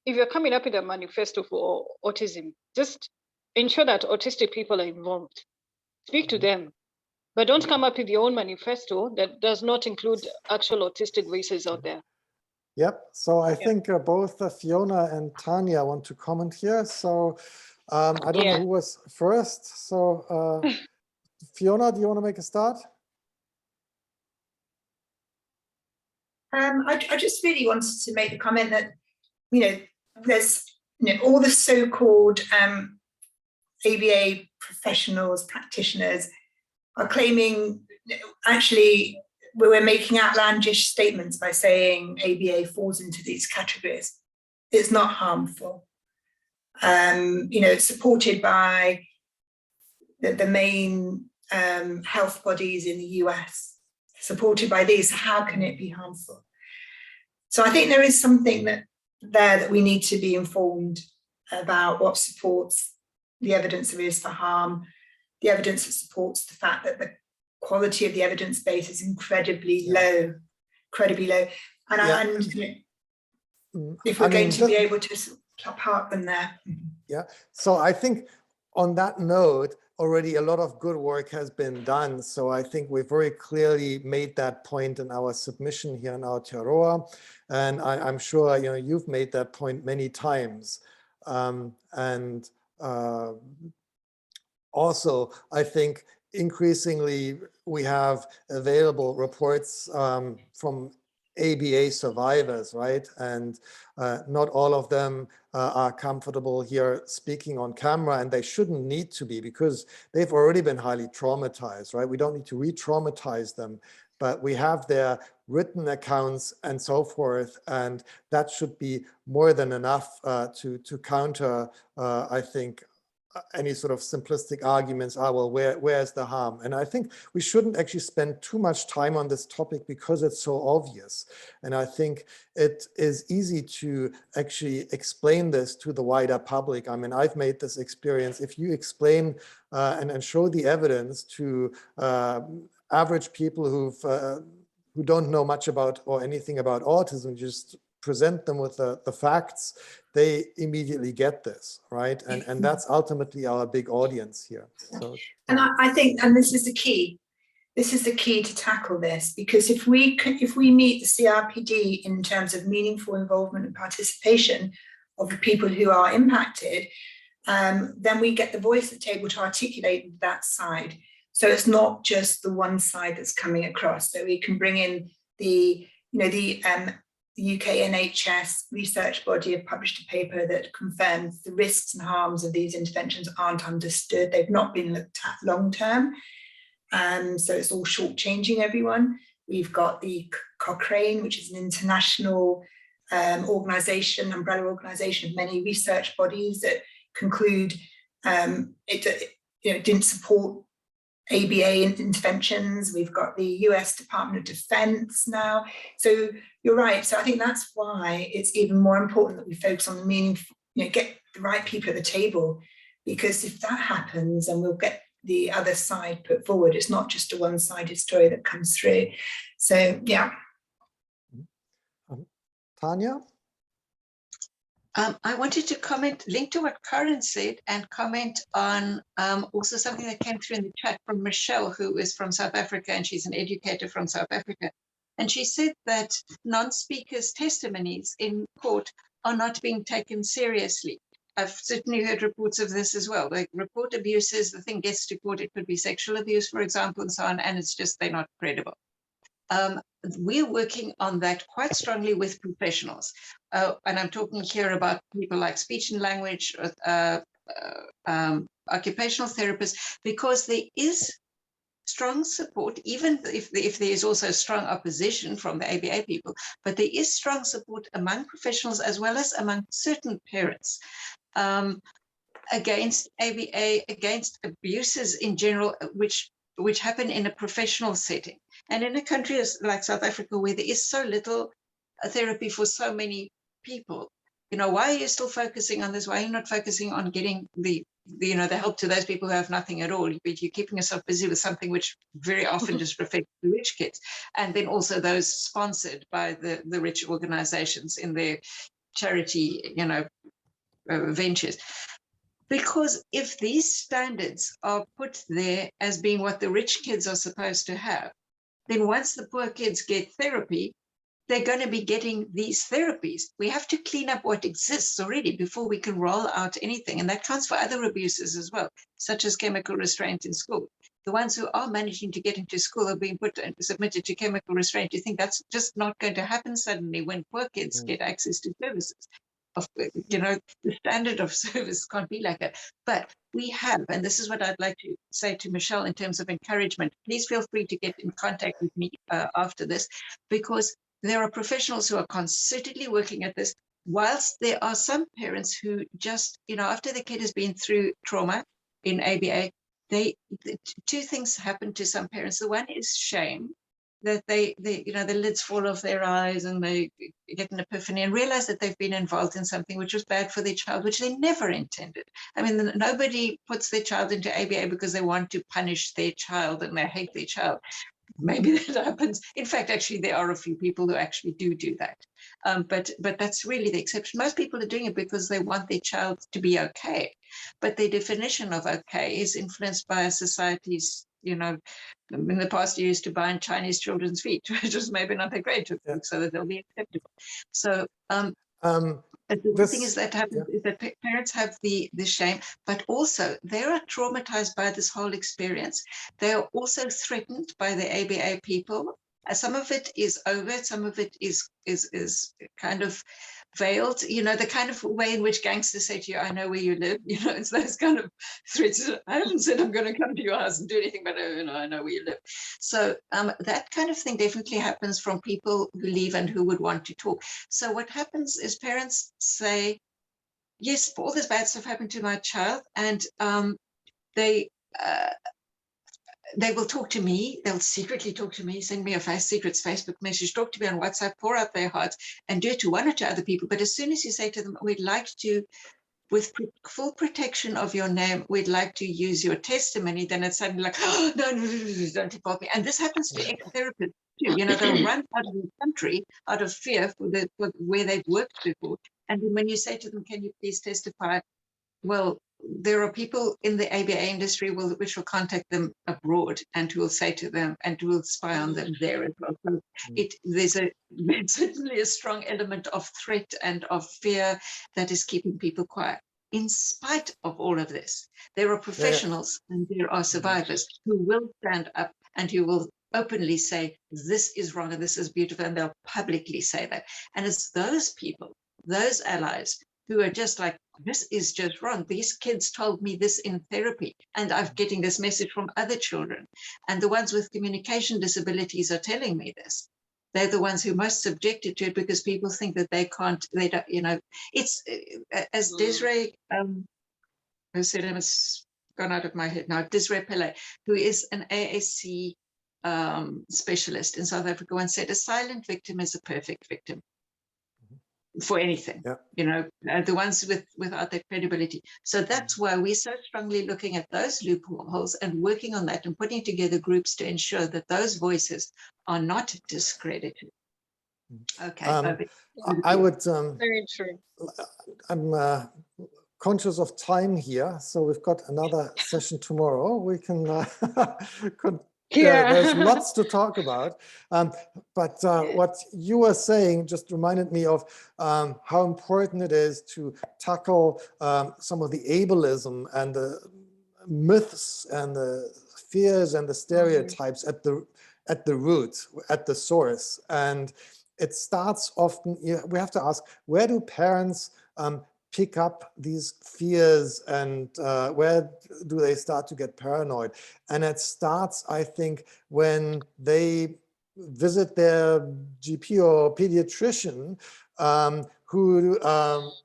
Speaker 5: if you're coming up with a manifesto for autism, just ensure that autistic people are involved. Speak to them, but don't come up with your own manifesto that does not include actual autistic voices out there.
Speaker 1: Yep. So I think both Fiona and Tania want to comment here. So I don't know who was first. So Fiona, do you want to make a start?
Speaker 3: I just really wanted to make the comment that, you know, there's, you know, all the so-called ABA professionals, practitioners are claiming, actually, we're making outlandish statements by saying ABA falls into these categories. It's not harmful. You know, it's supported by the main health bodies in the US, supported by these. How can it be harmful? So I think there is something that we need to be informed about, what supports the evidence there is for harm, the evidence that supports the fact that the quality of the evidence base is incredibly low. And you know, if we're going to be able to park them there.
Speaker 1: Yeah, so I think on that note, already a lot of good work has been done. So I think we very clearly made that point in our submission here in Aotearoa. And I'm sure, you know, you've made that point many times. Also, I think increasingly we have available reports from ABA survivors, right? And not all of them are comfortable here speaking on camera, and they shouldn't need to be, because they've already been highly traumatized, right? We don't need to re-traumatize them, but we have their written accounts and so forth, and that should be more than enough to counter, I think, any sort of simplistic arguments, well, where's the harm? And I think we shouldn't actually spend too much time on this topic because it's so obvious. And I think it is easy to actually explain this to the wider public. I mean, I've made this experience. If you explain and show the evidence to average people who don't know much about or anything about autism, just present them with the facts, they immediately get this, right? And that's ultimately our big audience here. So,
Speaker 3: and I think, and this is the key. This is the key to tackle this, because if we meet the CRPD in terms of meaningful involvement and participation of the people who are impacted, then we get the voice at the table to articulate that side. So it's not just the one side that's coming across. So we can bring in the UK NHS research body have published a paper that confirms the risks and harms of these interventions aren't understood. They've not been looked at long term. So it's all shortchanging everyone. We've got the Cochrane, which is an international organisation, umbrella organisation of many research bodies that conclude it didn't support ABA interventions. We've got the US Department of Defense now. So you're right. So I think that's why it's even more important that we focus on the meaningful, get the right people at the table, because if that happens, then we'll get the other side put forward. It's not just a one-sided story that comes through. So, yeah.
Speaker 1: Tania?
Speaker 4: I wanted to link to what Karen said, and comment on also something that came through in the chat from Michelle, who is from South Africa, and she's an educator from South Africa. And she said that non-speakers' testimonies in court are not being taken seriously. I've certainly heard reports of this as well. They report abuses, the thing gets to court, it could be sexual abuse, for example, and so on, and it's just they're not credible. We're working on that quite strongly with professionals. And I'm talking here about people like speech and language, occupational therapists, because there is strong support, even if there is also strong opposition from the ABA people, but there is strong support among professionals as well as among certain parents against ABA, against abuses in general, which happen in a professional setting. And in a country like South Africa, where there is so little therapy for so many people, why are you still focusing on this? Why are you not focusing on getting the help to those people who have nothing at all? But you're keeping yourself busy with something which very often just affects the rich kids, and then also those sponsored by the rich organizations in their charity, ventures. Because if these standards are put there as being what the rich kids are supposed to have, then once the poor kids get therapy, they're going to be getting these therapies. We have to clean up what exists already before we can roll out anything. And that counts for other abuses as well, such as chemical restraint in school. The ones who are managing to get into school are being submitted to chemical restraint. You think that's just not going to happen suddenly when poor kids get access to services. The standard of service can't be like that. But we have, and this is what I'd like to say to Michelle in terms of encouragement, please feel free to get in contact with me after this, because there are professionals who are constantly working at this, whilst there are some parents who just, after the kid has been through trauma in ABA, two things happen to some parents. The one is shame, that the lids fall off their eyes and they get an epiphany and realize that they've been involved in something which was bad for their child, which they never intended. I mean, nobody puts their child into ABA because they want to punish their child and they hate their child. Maybe that happens. In fact, actually, there are a few people who actually do that. But that's really the exception. Most people are doing it because they want their child to be okay. But their definition of okay is influenced by a society's, in the past you used to bind Chinese children's feet, which is maybe not that great, so that they'll be acceptable. So the thing is that happens is that parents have the shame, but also they are traumatized by this whole experience. They are also threatened by the ABA people. Some of it is overt, some of it is kind of veiled, the kind of way in which gangsters say to you, I know where you live, it's those kind of threats. I haven't said I'm going to come to your house and do anything, but I know where you live. So that kind of thing definitely happens from people who leave and who would want to talk. So what happens is parents say, yes, all this bad stuff happened to my child, and they will talk to me, they'll secretly talk to me, send me a secrets Facebook message, talk to me on WhatsApp, pour out their hearts, and do it to one or two other people. But as soon as you say to them, we'd like to, with full protection of your name, we'd like to use your testimony, then it's suddenly like, oh, no, don't involve me. And this happens to ex-therapists too. You know, they'll run out of the country out of fear for where they've worked before. And then when you say to them, can you please testify? Well, there are people in the ABA industry which will contact them abroad and who will say to them and who will spy on them there as well. So there's certainly a strong element of threat and of fear that is keeping people quiet. In spite of all of this, there are professionals and there are survivors who will stand up and who will openly say, this is wrong and this is beautiful, and they'll publicly say that. And it's those people, those allies, who are just like, this is just wrong. These kids told me this in therapy, and I'm getting this message from other children. And the ones with communication disabilities are telling me this. They're the ones who are most subjected to it, because people think that they can't, they don't, you know, it's as Desiree, who said, it's gone out of my head now, Desiree Pillay, who is an ASC specialist in South Africa, once said, a silent victim is a perfect victim for anything, you know, the ones without that credibility. So that's why we're so strongly looking at those loopholes and working on that and putting together groups to ensure that those voices are not discredited. Okay.
Speaker 1: I would,
Speaker 5: very true.
Speaker 1: I'm conscious of time here, so we've got another session tomorrow. We can there's lots to talk about, but what you were saying just reminded me of how important it is to tackle some of the ableism and the myths and the fears and the stereotypes at the root, at the source. And it starts often, we have to ask, where do parents pick up these fears, and where do they start to get paranoid? And it starts, I think, when they visit their GP or pediatrician, who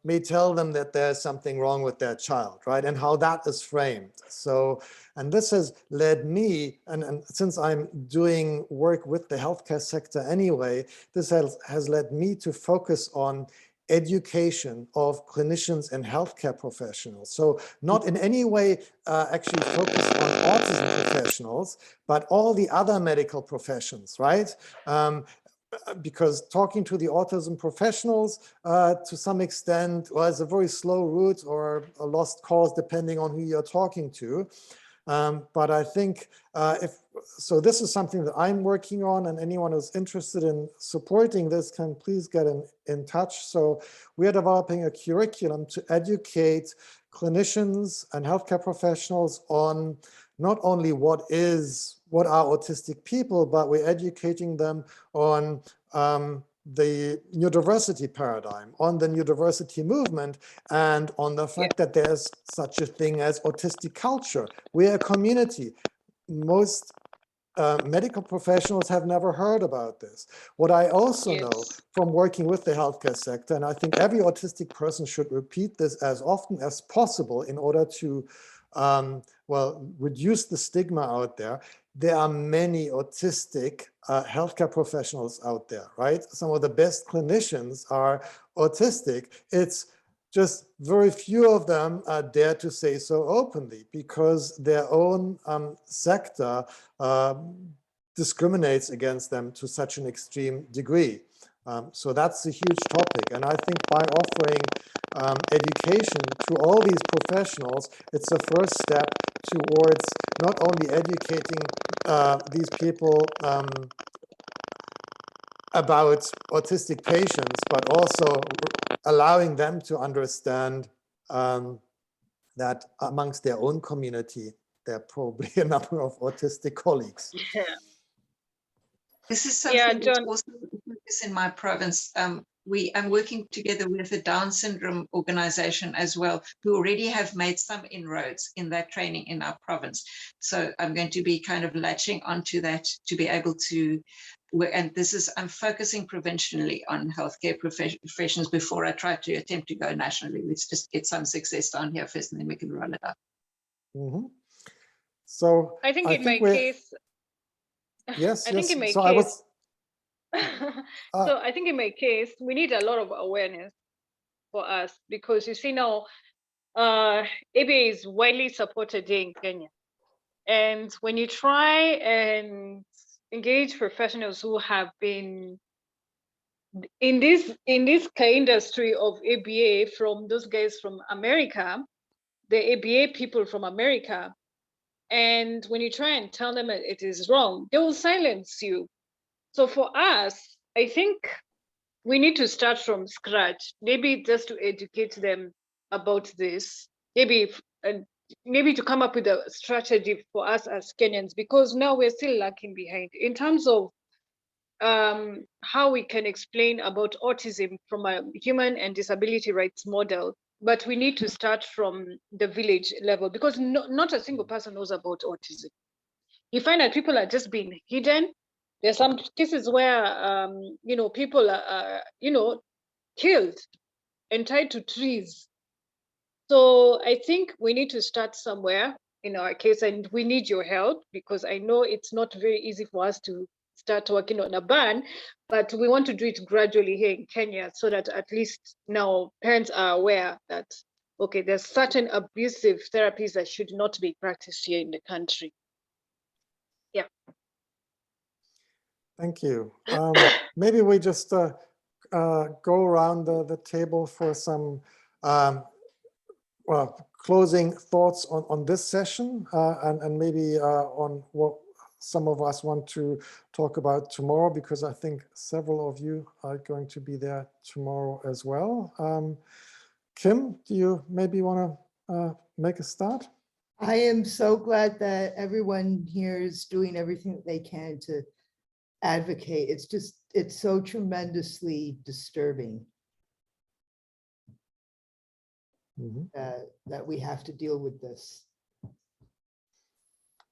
Speaker 1: may tell them that there's something wrong with their child, right? And how that is framed. So, and this has led me, and since I'm doing work with the healthcare sector anyway, this has led me to focus on education of clinicians and healthcare professionals. So not in any way actually focus on autism professionals, but all the other medical professions, right? Because talking to the autism professionals to some extent was a very slow route or a lost cause depending on who you're talking to. But I think so this is something that I'm working on, and anyone who's interested in supporting this can please get in touch. So we are developing a curriculum to educate clinicians and healthcare professionals on not only what are autistic people, but we're educating them on the neurodiversity paradigm, on the neurodiversity movement, and on the fact that there's such a thing as autistic culture. We're a community. Most medical professionals have never heard about this. What I also know from working with the healthcare sector, and I think every autistic person should repeat this as often as possible in order to reduce the stigma out there. There are many autistic healthcare professionals out there, right? Some of the best clinicians are autistic. It's just very few of them dare to say so openly because their own sector discriminates against them to such an extreme degree. So that's a huge topic. And I think by offering education to all these professionals, it's the first step towards not only educating these people about autistic patients, but also allowing them to understand that amongst their own community, there are probably a number of autistic colleagues.
Speaker 5: Yeah.
Speaker 4: This is something that's also in my province. I'm working together with a Down syndrome organization as well, who already have made some inroads in that training in our province. So I'm going to be kind of latching onto that to be able to and this is, I'm focusing provincially on healthcare professions before I try to attempt to go nationally. Let's just get some success down here first, and then we can roll it out.
Speaker 1: Mm-hmm. So
Speaker 5: I think in my
Speaker 1: we're...
Speaker 5: case,
Speaker 1: Yes,
Speaker 5: I think in my
Speaker 1: so
Speaker 5: case,
Speaker 1: I was...
Speaker 5: so I think in my case, we need a lot of awareness for us, because you see now, ABA is widely supported here in Kenya. And when you try and engage professionals who have been in this industry of ABA, from those guys from America, the ABA people from America, and when you try and tell them it is wrong, they will silence you. So for us, I think we need to start from scratch, maybe just to educate them about this, maybe to come up with a strategy for us as Kenyans, because now we're still lagging behind in terms of how we can explain about autism from a human and disability rights model. But we need to start from the village level, because not a single person knows about autism. You find that people are just being hidden. There's some cases where people are killed and tied to trees. So I think we need to start somewhere in our case, and we need your help, because I know it's not very easy for us to start working on a ban, but we want to do it gradually here in Kenya, so that at least now parents are aware that, okay, there's certain abusive therapies that should not be practiced here in the country. Yeah.
Speaker 1: Thank you. Maybe we just go around the table for some closing thoughts on this session, and maybe on what some of us want to talk about tomorrow, because I think several of you are going to be there tomorrow as well. Kim, do you maybe want to make a start?
Speaker 2: I am so glad that everyone here is doing everything that they can to advocate. It's so tremendously disturbing that we have to deal with this.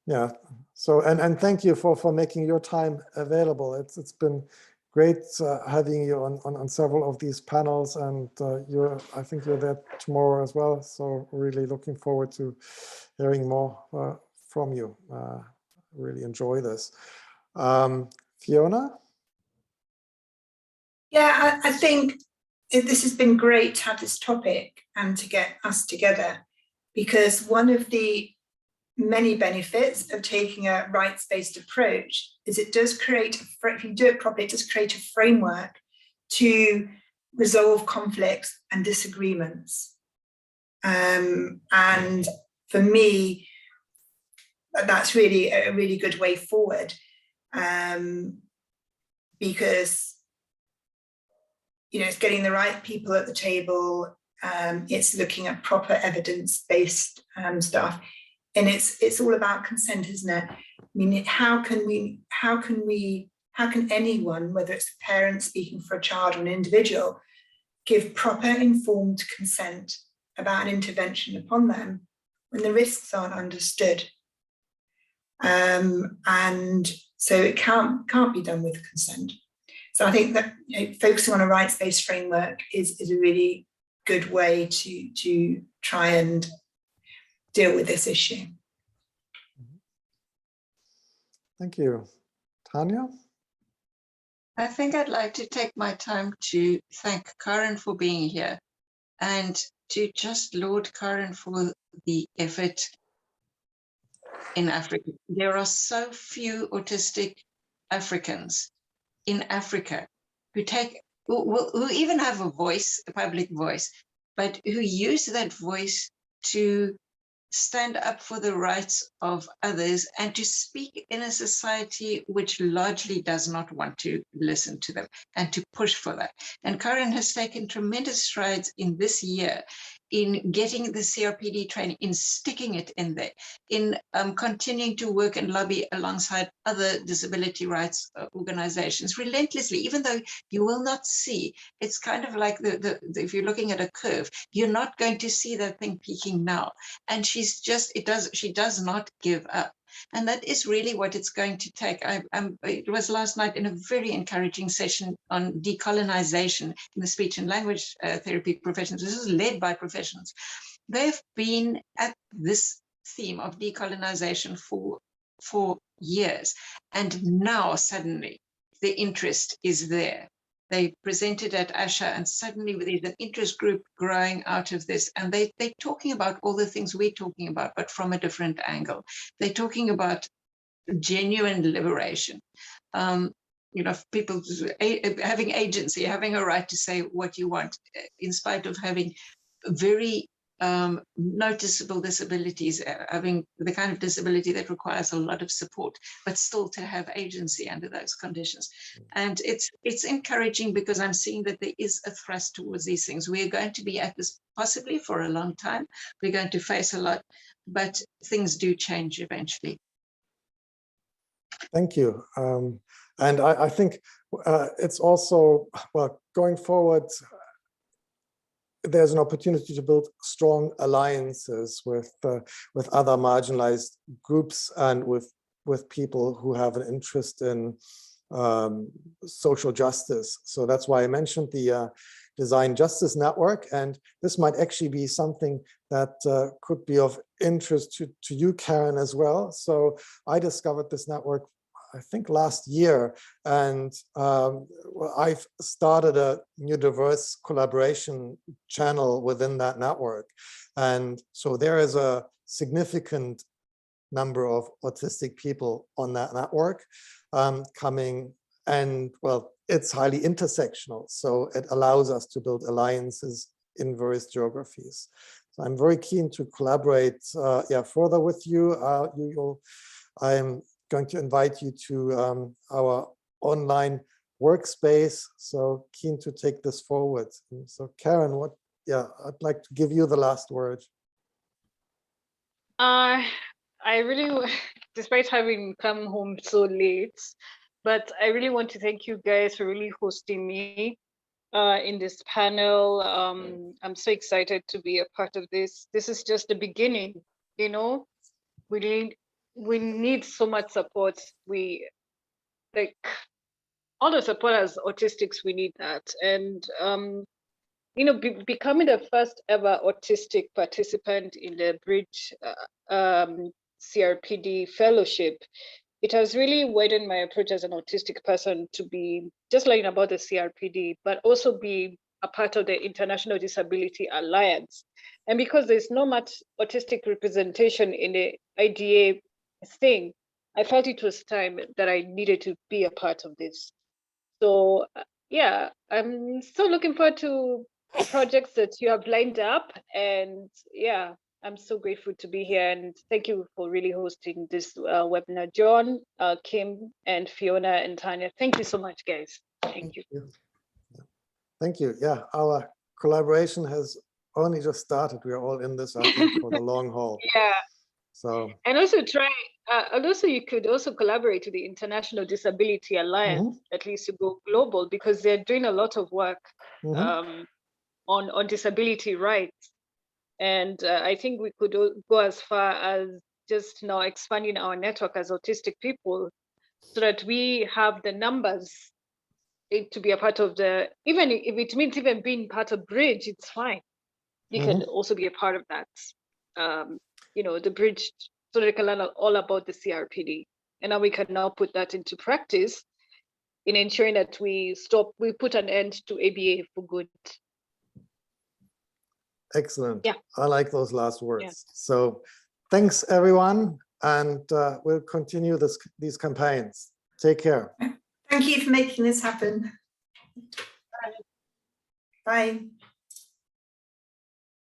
Speaker 1: Yeah, so and thank you for making your time available. It's been great having you on several of these panels, and I think you're there tomorrow as well. So really looking forward to hearing more from you. Really enjoy this. Fiona?
Speaker 3: Yeah, I think this has been great to have this topic and to get us together, because one of the many benefits of taking a rights-based approach is it does create, if you do it properly, it does create a framework to resolve conflicts and disagreements. And for me, that's really a really good way forward, because it's getting the right people at the table. It's looking at proper evidence-based stuff. And it's all about consent, isn't it? I mean, how can anyone, whether it's a parent speaking for a child or an individual, give proper informed consent about an intervention upon them when the risks aren't understood? And so it can't be done with consent. So I think that focusing on a rights-based framework is a really good way to try and deal with this issue.
Speaker 1: Thank you. Tania?
Speaker 4: I think I'd like to take my time to thank Karen for being here, and to just laud Karen for the effort in Africa. There are so few autistic Africans in Africa who even have a voice, a public voice, but who use that voice to stand up for the rights of others and to speak in a society which largely does not want to listen to them, and to push for that. And Karen has taken tremendous strides in this year in getting the CRPD training, in sticking it in there, in continuing to work and lobby alongside other disability rights organizations relentlessly, even though you will not see, it's kind of like if you're looking at a curve, you're not going to see that thing peaking now. And she does not give up. And that is really what it's going to take. It was last night in a very encouraging session on decolonization in the speech and language therapy professions. This is led by professionals. They've been at this theme of decolonization for years, and now suddenly the interest is there. They presented at ASHA, and suddenly there's an interest group growing out of this, and they're talking about all the things we're talking about, but from a different angle. They're talking about genuine liberation, people having agency, having a right to say what you want, in spite of having very noticeable disabilities, having the kind of disability that requires a lot of support, but still to have agency under those conditions. And it's encouraging, because I'm seeing that there is a thrust towards these things. We are going to be at this possibly for a long time. We're going to face a lot, but things do change eventually.
Speaker 1: Thank you. And I think it's also, well, going forward, there's an opportunity to build strong alliances with other marginalized groups and with people who have an interest in social justice. So that's why I mentioned the Design Justice Network, and this might actually be something that could be of interest to you, Karen, as well. So I discovered this network, I think, last year, and I've started a new diverse collaboration channel within that network. And so there is a significant number of autistic people on that network coming, and well, it's highly intersectional. So it allows us to build alliances in various geographies. So I'm very keen to collaborate further with you. I'm going to invite you to our online workspace. So keen to take this forward. And so Karen, I'd like to give you the last word.
Speaker 5: I really, despite having come home so late, but I really want to thank you guys for really hosting me in this panel. I'm so excited to be a part of this. This is just the beginning, you know. We need so much support. We, like, all the support as autistics, we need that. And becoming the first ever autistic participant in the Bridge CRPD fellowship, it has really widened my approach as an autistic person to be just learning about the CRPD, but also be a part of the International Disability Alliance. And because there's not much autistic representation in the IDA thing, I felt it was time that I needed to be a part of this. So yeah, I'm still looking forward to projects that you have lined up, and yeah, I'm so grateful to be here, and thank you for really hosting this webinar, Jorn, Kim, and Fiona and Tania. Thank you so much, guys. Thank you.
Speaker 1: Thank you. Yeah, our collaboration has only just started. We are all in this, I think, for the long haul.
Speaker 5: Yeah.
Speaker 1: So. And
Speaker 5: also you could also collaborate with the International Disability Alliance, at least to go global, because they're doing a lot of work on disability rights. And I think we could go as far as just now expanding our network as autistic people, so that we have the numbers to be a part of the, even if it means even being part of Bridge, it's fine. You can also be a part of that. The Bridge, so they can learn all about the CRPD. And now we can now put that into practice in ensuring that we put an end to ABA for good.
Speaker 1: Excellent.
Speaker 5: Yeah.
Speaker 1: I like those last words.
Speaker 5: Yeah.
Speaker 1: So thanks, everyone. And we'll continue these campaigns. Take care.
Speaker 3: Thank you for making this happen. Bye. Bye.